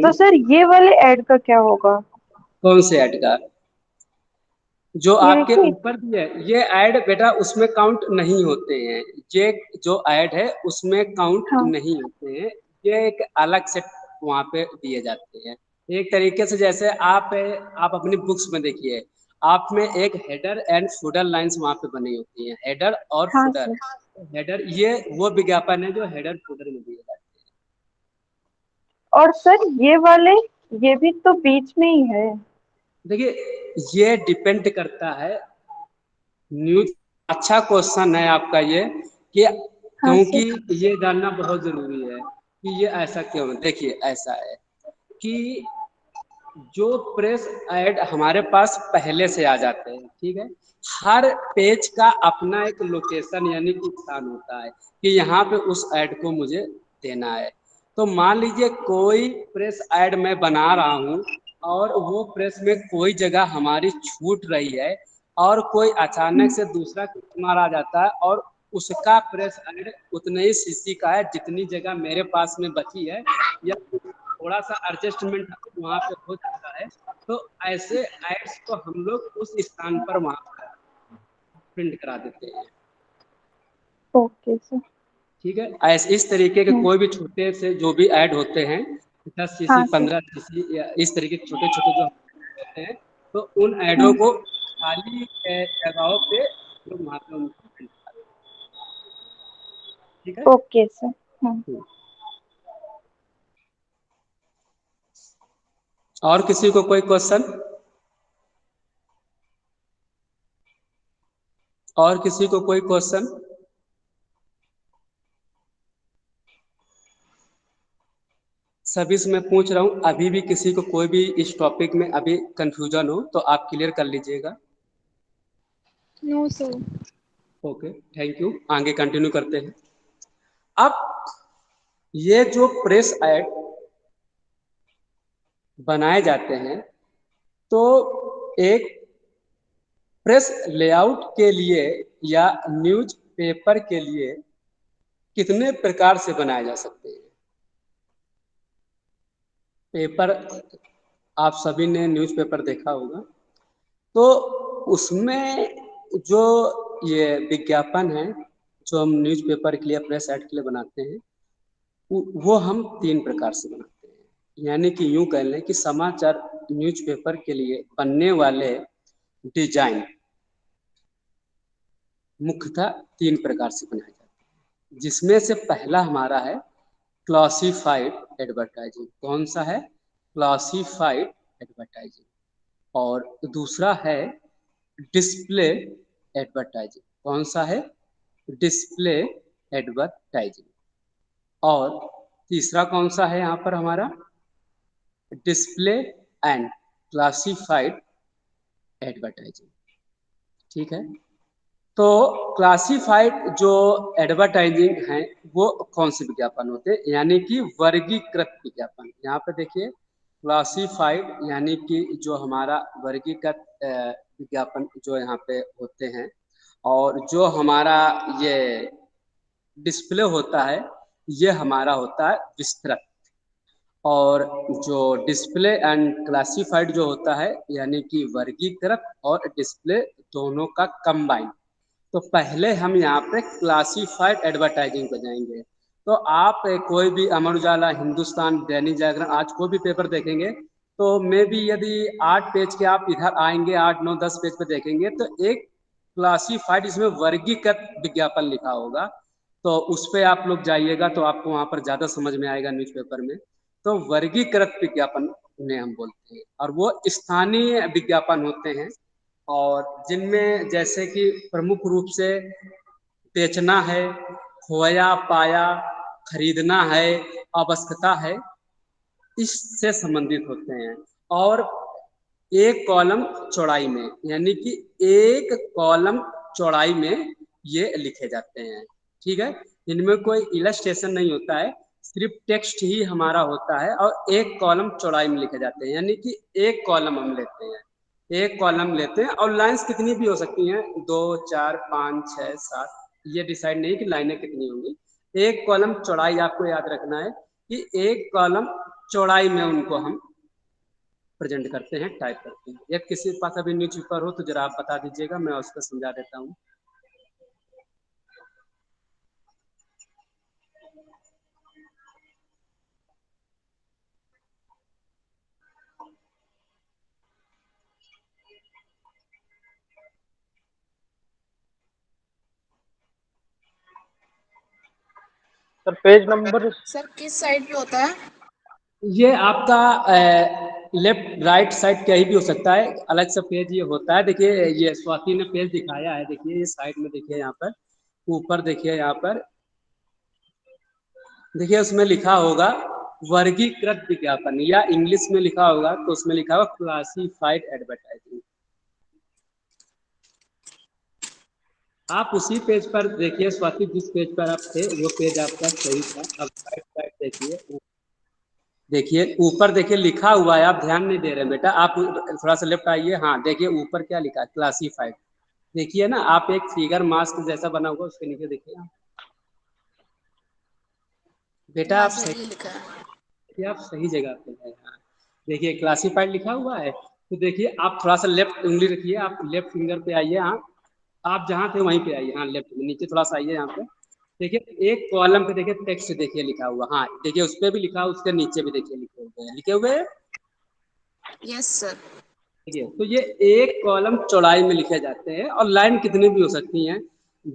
तो सर ये वाले ऐड का क्या होगा? कौन से ऐड का? जो ये आपके देखिए। ऊपर भी है ये ऐड बेटा, उसमें काउंट नहीं होते हैं। ये जो ऐड है उसमें काउंट हाँ नहीं होते हैं, ये एक अलग से वहाँ पे दिए जाते हैं। एक तरीके से जैसे आप अपनी बुक्स में देखिए, आप में एक हेडर एंड फुटर लाइंस वहाँ पे बनी होती हैं, हेडर और हाँ फुटर। सर। हेडर ये वो विज्ञापन है जो हेडर फुटर में दिए जाते हैं। और सर ये वाले, ये भी तो बीच में ही है। देखिए ये डिपेंड करता है न्यूज। अच्छा क्वेश्चन है आपका ये, कि हाँ क्योंकि सर। ये जानना बहुत जरूरी है कि ये ऐसा क्यों है। देखिए ऐसा है कि जो प्रेस ऐड हमारे पास पहले से आ जाते हैं, ठीक है, हर पेज का अपना एक लोकेशन यानी कि स्थान होता है कि यहाँ पे उस ऐड को मुझे देना है। तो मान लीजिए कोई प्रेस ऐड मैं बना रहा हूँ और वो प्रेस में कोई जगह हमारी छूट रही है, और कोई अचानक से दूसरा कस्टमर आ जाता है और उसका प्रेस ऐड उतने ही सीसी का है जितनी जगह मेरे पास में बची है, या थोड़ा सा एडजस्टमेंट वहाँ पे हो जाता है, तो ऐसे एड्स को हम लोग उस स्थान पर वहाँ पर प्रिंट करा देते हैं। Okay sir. ठीक है, ऐसे इस तरीके के कोई भी छोटे से जो भी ऐड होते हैं, 10 सीसी हाँ सर। 15 सीसी या इस तरीके के छोटे छोटे जो होते हैं, तो उन ऐडों को खाली जगहों पे लोग वहाँ पे उनको प्रिंट करा देते हैं। ठीक है। Okay sir. हाँ। और किसी को कोई क्वेश्चन? और किसी को कोई क्वेश्चन? सभी से मैं पूछ रहा हूँ, अभी भी किसी को कोई भी इस टॉपिक में अभी कंफ्यूजन हो तो आप क्लियर कर लीजिएगा। No sir. Okay, thank you. आगे कंटिन्यू करते हैं। अब ये जो प्रेस ऐड बनाए जाते हैं, तो एक प्रेस लेआउट के लिए या न्यूज पेपर के लिए कितने प्रकार से बनाए जा सकते हैं? पेपर आप सभी ने न्यूज़पेपर देखा होगा, तो उसमें जो ये विज्ञापन है जो हम न्यूज़पेपर के लिए, प्रेस ऐड के लिए बनाते हैं, वो हम 3 प्रकार से बनाते हैं। यानी कि यूं कह लें कि समाचार न्यूज़पेपर के लिए बनने वाले डिजाइन मुख्यतः 3 प्रकार से बनाए जाते हैं, जिसमें से पहला हमारा है क्लासिफाइड एडवर्टाइजिंग। कौन सा है? Classified advertising. और दूसरा है डिस्प्ले एडवर्टाइजिंग। कौन सा है? Display advertising. और तीसरा कौन सा है यहाँ पर हमारा? Display and classified advertising. ठीक है, तो क्लासिफाइड जो एडवर्टाइजिंग है वो कौन से विज्ञापन होते हैं? यानी कि वर्गीकृत विज्ञापन। यहाँ पे देखिए क्लासिफाइड यानी कि जो हमारा वर्गीकृत विज्ञापन जो यहाँ पे होते हैं, और जो हमारा ये डिस्प्ले होता है ये हमारा होता है विस्तृत। और जो डिस्प्ले एंड क्लासिफाइड जो होता है यानी कि वर्गीकृत और डिस्प्ले दोनों का कंबाइन। तो पहले हम यहाँ पे क्लासिफाइड एडवर्टाइजिंग पे जाएंगे। तो आप कोई भी अमर उजाला, हिंदुस्तान, दैनिक जागरण, आज कोई भी पेपर देखेंगे तो मे बी यदि 8 पेज के आप इधर आएंगे, 8, 9, 10 पेज पे देखेंगे तो एक क्लासिफाइड इसमें वर्गीकृत विज्ञापन लिखा होगा। तो उस पर आप लोग जाइएगा तो आपको वहाँ पर ज़्यादा समझ में आएगा न्यूज़पेपर में। तो वर्गीकृत विज्ञापन उन्हें हम बोलते हैं, और वो स्थानीय विज्ञापन होते हैं, और जिनमें जैसे कि प्रमुख रूप से बेचना है, खोया पाया, खरीदना है, आवश्यकता है, इससे संबंधित होते हैं। और एक कॉलम चौड़ाई में, यानी कि एक कॉलम चौड़ाई में ये लिखे जाते हैं। ठीक है, इनमें कोई इलस्ट्रेशन नहीं होता है, सिर्फ टेक्स्ट ही हमारा होता है, और एक कॉलम चौड़ाई में लिखे जाते हैं। यानी कि एक कॉलम हम लेते हैं, एक कॉलम लेते हैं, और लाइंस कितनी भी हो सकती हैं, 2, 4, 5, 6, 7, ये डिसाइड नहीं कि लाइनें कितनी होंगी। एक कॉलम चौड़ाई आपको याद रखना है कि एक कॉलम चौड़ाई में उनको हम प्रेजेंट करते हैं, टाइप करते हैं। यदि किसी के पास अभी न्यूज़पेपर हो तो जरा आप बता दीजिएगा, मैं उसको समझा देता हूँ। सर पेज नंबर सर किस साइड पे होता है? ये आपका लेफ्ट राइट साइड कहीं भी हो सकता है, अलग से पेज ये होता है। देखिए ये स्वाति ने पेज दिखाया है, देखिए ये साइड में देखिए, यहाँ पर ऊपर देखिए, यहाँ पर देखिए उसमें लिखा होगा वर्गीकृत विज्ञापन, या इंग्लिश में लिखा होगा तो उसमें लिखा होगा क्लासिफाइड एडवर्टाइजिंग। आप उसी पेज पर देखिए स्वाति, जिस पेज पर आप थे वो पेज आपका सही था। अब राइट साइड देखिए, देखिए ऊपर देखिए लिखा हुआ है, आप ध्यान नहीं दे रहे हैं बेटा, आप थोड़ा सा लेफ्ट आइए। हाँ देखिए ऊपर क्या लिखा है, क्लासिफाइड। देखिए ना, आप एक फिगर मास्क जैसा बना हुआ उसके नीचे देखिए आप बेटा, आप सही लिखा है। देखिए, आप सही जगह पे हैं। हाँ देखिए क्लासिफाइड लिखा हुआ है, तो देखिए आप थोड़ा सा लेफ्ट उंगली रखिए, आप लेफ्ट फिंगर पे आइए। हाँ आप जहाँ थे वहीं पे आइए, हाँ लेफ्ट में नीचे थोड़ा सा आइए। यहाँ पे देखिए एक कॉलम पे देखिए टेक्स्ट देखिए लिखा हुआ, हाँ देखिए उस पे भी लिखा हुआ, उसके नीचे भी देखिए लिखे हुए हैं। Yes sir. ठीक है, तो ये एक कॉलम चौड़ाई में लिखे जाते हैं, और लाइन कितनी भी हो सकती हैं,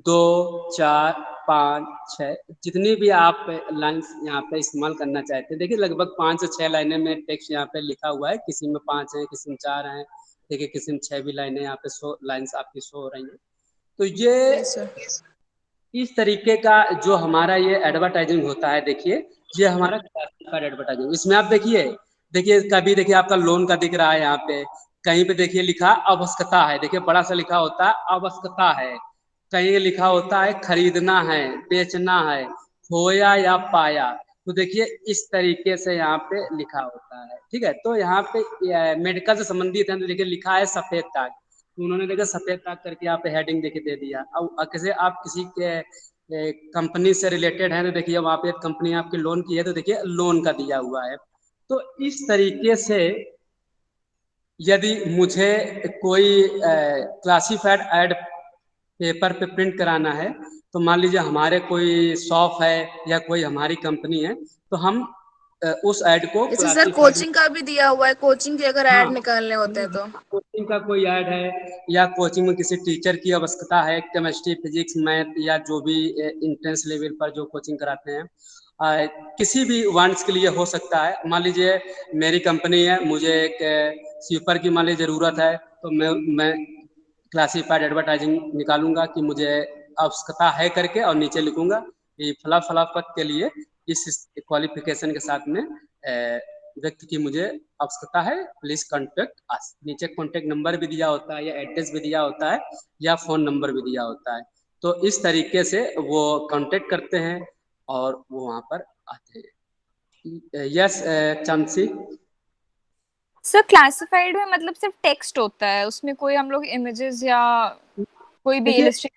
2, 4, 5, 6, जितनी भी आप लाइन्स यहाँ पे इस्तेमाल करना चाहते हैं। देखिए लगभग 5 से 6 लाइनें में टेक्स्ट यहाँ पे लिखा हुआ है, किसी में 5 है, किसी में 4 है, देखिए किसी में 6 भी लाइनें यहाँ पे शो लाइन्स आपकी शो हो रही हैं। तो ये इस तरीके का जो हमारा ये एडवर्टाइजिंग होता है, देखिए ये हमारा क्लासिफाइड एडवर्टाइजिंग। इसमें आप देखिए, देखिए कभी देखिए आपका लोन का दिख रहा है, यहाँ पे कहीं पे देखिए लिखा आवश्यकता है, देखिए बड़ा सा लिखा होता है आवश्यकता है, कहीं लिखा होता है खरीदना है, बेचना है, खोया या पाया। तो देखिए इस तरीके से यहाँ पे लिखा होता है। ठीक है, तो यहाँ पे मेडिकल से संबंधित है तो देखिए लिखा है सफेद ताग, तो उन्होंने देखा सफेद ताग करके यहाँ पे हेडिंग देखिए दे दिया। अब कैसे आप किसी के कंपनी से रिलेटेड है तो देखिए वहाँ पे कंपनी आपकी लोन की है तो देखिए लोन का दिया हुआ है। तो इस तरीके से यदि मुझे कोई क्लासिफाइड एड पेपर पे प्रिंट कराना है, तो मान लीजिए हमारे कोई शॉप है या कोई हमारी कंपनी है, तो हम उस ऐड को जैसे सर क्लासिफाइड, कोचिंग का भी दिया हुआ है, कोचिंग के अगर हाँ ऐड निकालने होते हैं तो। कोचिंग का कोई ऐड है या कोचिंग में किसी टीचर की आवश्यकता है, केमिस्ट्री फिजिक्स मैथ या जो भी इंट्रेंस लेवल पर जो कोचिंग कराते हैं, किसी भी वांट्स के लिए हो सकता है। मान लीजिए मेरी कंपनी है, मुझे एक स्वीपर की मान लीजिए ज़रूरत है, तो मैं क्लासिफाइड एडवर्टाइजिंग निकालूंगा कि मुझे आवश्यकता है करके, और नीचे लिखूंगा कि फला फला पद के लिए इस क्वालिफिकेशन के साथ में व्यक्ति की मुझे आवश्यकता है, प्लीज कॉन्टेक्ट अस। नीचे कॉन्टेक्ट नंबर भी दिया होता है या एड्रेस भी दिया होता है या फोन नंबर भी दिया होता है। तो इस तरीके से वो कांटेक्ट करते हैं और वो वहाँ पर आते हैं। Yes chancy. सर क्लासिफाइड में मतलब सिर्फ टेक्स्ट होता है, उसमें कोई हम लोग इमेजेस या कोई भी देखिए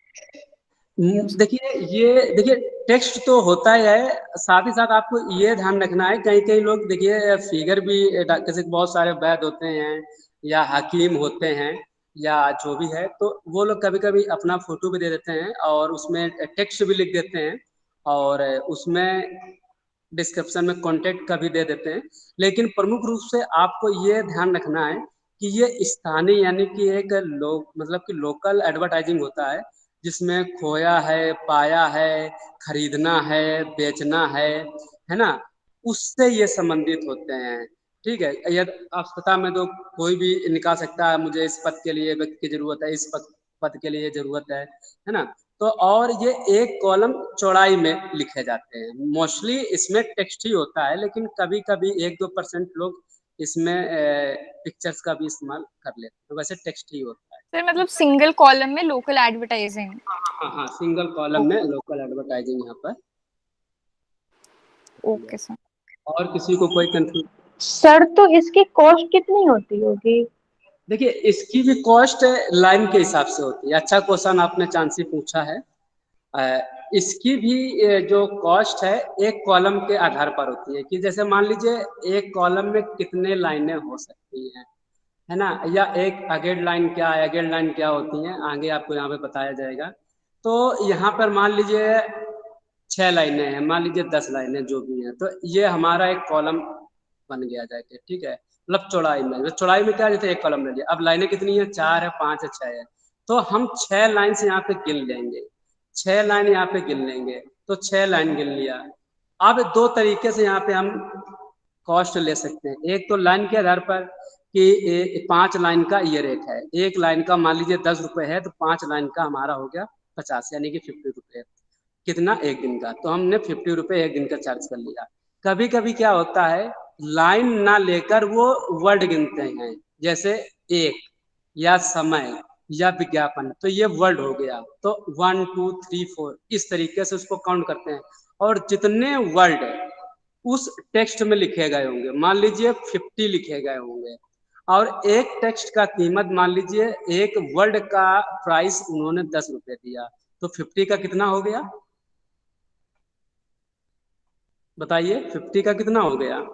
देखिए ये देखिए टेक्स्ट तो होता ही है, साथ ही साथ आपको ये ध्यान रखना है, कई कई लोग देखिए फिगर भी जैसे बहुत सारे वैद होते हैं या हकीम होते हैं या जो भी है, तो वो लोग कभी कभी अपना फोटो भी दे देते हैं और उसमें टेक्स्ट भी लिख देते हैं और उसमें डिस्क्रिप्शन में कॉन्टेक्ट का भी दे देते हैं। लेकिन प्रमुख रूप से आपको ये ध्यान रखना है कि ये स्थानीय यानी कि एक लोग मतलब कि लोकल एडवर्टाइजिंग होता है, जिसमें खोया है, पाया है, खरीदना है, बेचना है ना, उससे ये संबंधित होते हैं। ठीक है, यदि आवश्यकता में तो कोई भी निकाल सकता है, मुझे इस पद के लिए व्यक्ति की जरूरत है, इस पद के लिए जरूरत है ना। तो और ये एक कॉलम चौड़ाई में लिखे जाते हैं, मोस्टली इसमें टेक्स्ट ही होता है, लेकिन कभी कभी 1-2% लोग इसमें पिक्चर्स का भी इस्तेमाल कर लेते हैं, तो वैसे टेक्स्ट ही होता है। सर मतलब सिंगल कॉलम में लोकल एडवर्टाइजिंग। हाँ हाँ, सिंगल कॉलम में लोकल एडवर्टाइजिंग यहाँ पर। Okay sir. और किसी को कोई कंफ्यूज? सर तो इसकी कॉस्ट कितनी होती होगी? देखिए इसकी भी कॉस्ट लाइन के हिसाब से होती है। अच्छा क्वेश्चन आपने चांसी पूछा है। इसकी भी जो कॉस्ट है एक कॉलम के आधार पर होती है कि जैसे मान लीजिए एक कॉलम में कितने लाइनें हो सकती हैं, है ना, या एक अगेड लाइन क्या है, अगेड लाइन क्या होती हैं, आगे आपको यहाँ पे बताया जाएगा। तो यहाँ पर मान लीजिए 6 लाइनें हैं, मान लीजिए 10 लाइनें जो भी हैं, तो ये हमारा एक कॉलम बन गया जाके। ठीक है, मतलब चौड़ाई में, चौड़ाई में क्या, जैसे एक कॉलम ले लिया, अब लाइनें कितनी है, 4 है, 5 है, 6 है, तो हम 6 लाइन से यहाँ पे गिन लेंगे, 6 लाइन यहाँ पे गिन लेंगे, तो 6 लाइन गिन लिया। अब 2 तरीके से यहाँ पे हम कॉस्ट ले सकते हैं। एक तो लाइन के आधार पर कि 5 लाइन का ये रेट है, एक लाइन का मान लीजिए 10 रुपए है, तो 5 लाइन का हमारा हो गया 50, यानी कि 50 रुपए। कितना, एक दिन का, तो हमने 50 रुपए एक दिन का चार्ज कर लिया। कभी कभी क्या होता है, लाइन ना लेकर वो वर्ड गिनते हैं, जैसे एक या समय या विज्ञापन, तो ये वर्ड हो गया, तो 1 2 3 4 इस तरीके से उसको काउंट करते हैं। और जितने वर्ड उस टेक्स्ट में लिखे गए होंगे, मान लीजिए 50 लिखे गए होंगे, और एक टेक्स्ट का कीमत मान लीजिए एक वर्ड का प्राइस उन्होंने 10 रुपए दिया, तो 50 का कितना हो गया, बताइए 50 का कितना हो गया।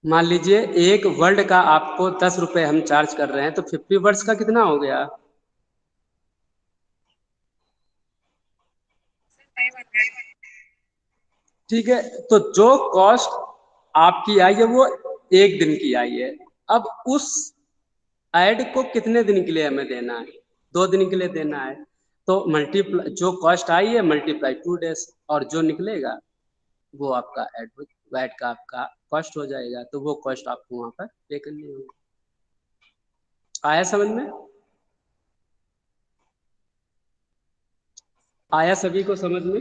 मान लीजिए एक वर्ड का आपको 10 रुपए हम चार्ज कर रहे हैं, तो 50 वर्ड्स का कितना हो गया, ठीक है। तो जो कॉस्ट आपकी आई है वो एक दिन की आई है। अब उस ऐड को कितने दिन के लिए हमें देना है, 2 दिन के लिए देना है, तो मल्टीप्लाई, जो कॉस्ट आई है मल्टीप्लाई 2 डेज, और जो निकलेगा वो आपका ऐड का आपका कॉस्ट हो जाएगा, तो वो कॉस्ट आपको वहां पर पे करनी होगी। आया समझ में, आया सभी को समझ में?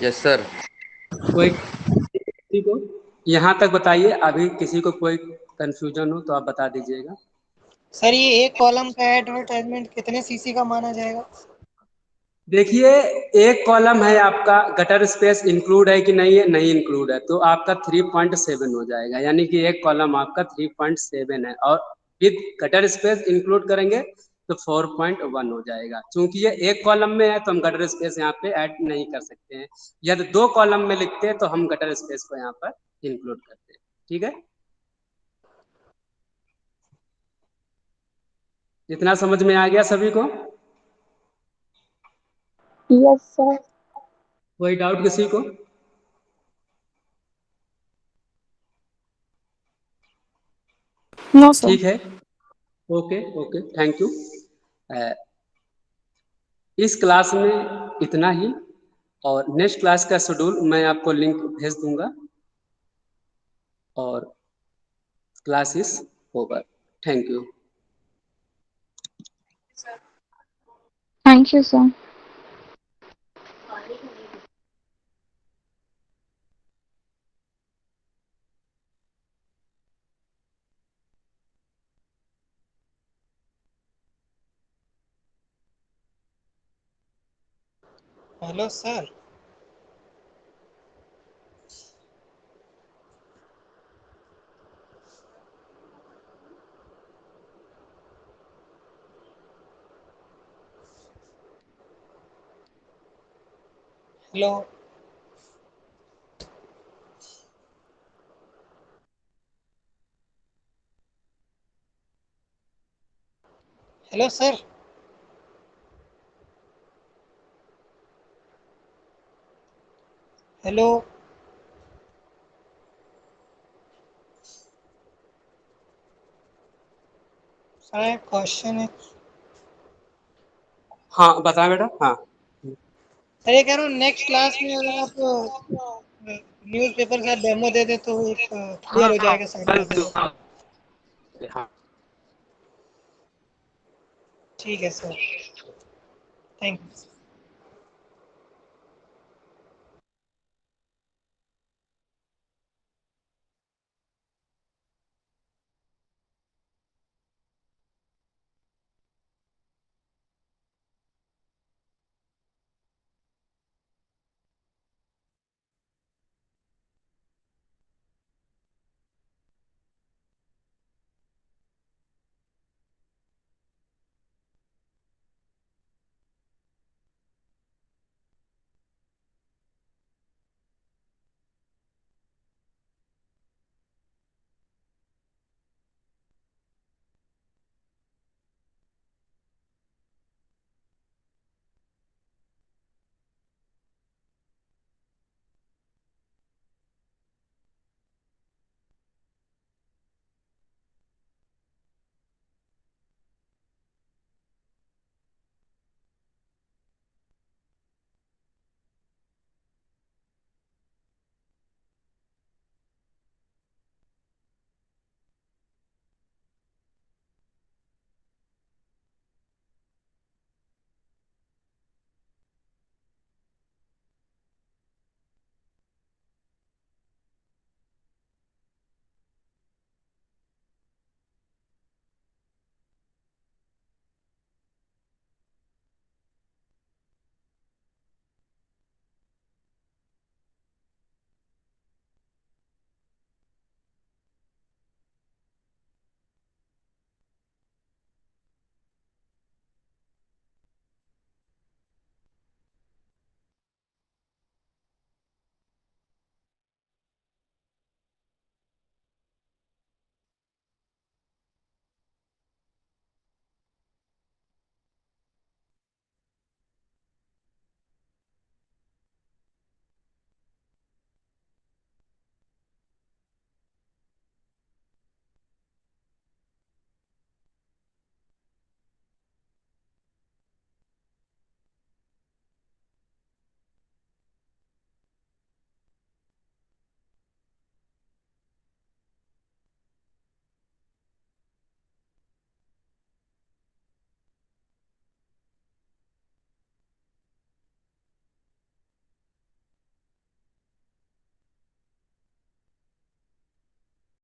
Yes sir. कोई किसी को यहाँ तक बताइए, अभी किसी को कोई कंफ्यूजन हो तो आप बता दीजिएगा। सर ये एक कॉलम का एडवर्टाइजमेंट कितने सीसी का माना जाएगा? देखिए एक कॉलम है आपका, गटर स्पेस इंक्लूड है कि नहीं है, नहीं इंक्लूड है, तो आपका 3.7 हो जाएगा, यानी कि एक कॉलम आपका 3.7 है, और विद गटर स्पेस इंक्लूड करेंगे तो 4.1 हो जाएगा। क्योंकि ये एक कॉलम में है तो हम गटर स्पेस यहाँ पे ऐड नहीं कर सकते हैं, यदि 2 कॉलम में लिखते हैं तो हम गटर स्पेस को यहाँ पर इंक्लूड करते हैं। ठीक है, इतना समझ में आ गया सभी को? Yes sir. कोई डाउट किसी को? No sir. ठीक है, ओके ओके, थैंक यू। इस क्लास में इतना ही, और नेक्स्ट क्लास का शेड्यूल मैं आपको लिंक भेज दूंगा, और class is over. Thank you. Thank you sir. Hello sir. Hello. Hello sir. Hello. Sir question है। हाँ बताएं बेटा। हाँ सर ये कह रहा हूँ नेक्स्ट क्लास में अगर आप न्यूज़पेपर का डेमो दे दे तो एक क्लियर हो जाएगा सारा का। हाँ। ठीक है सर, थैंक यू।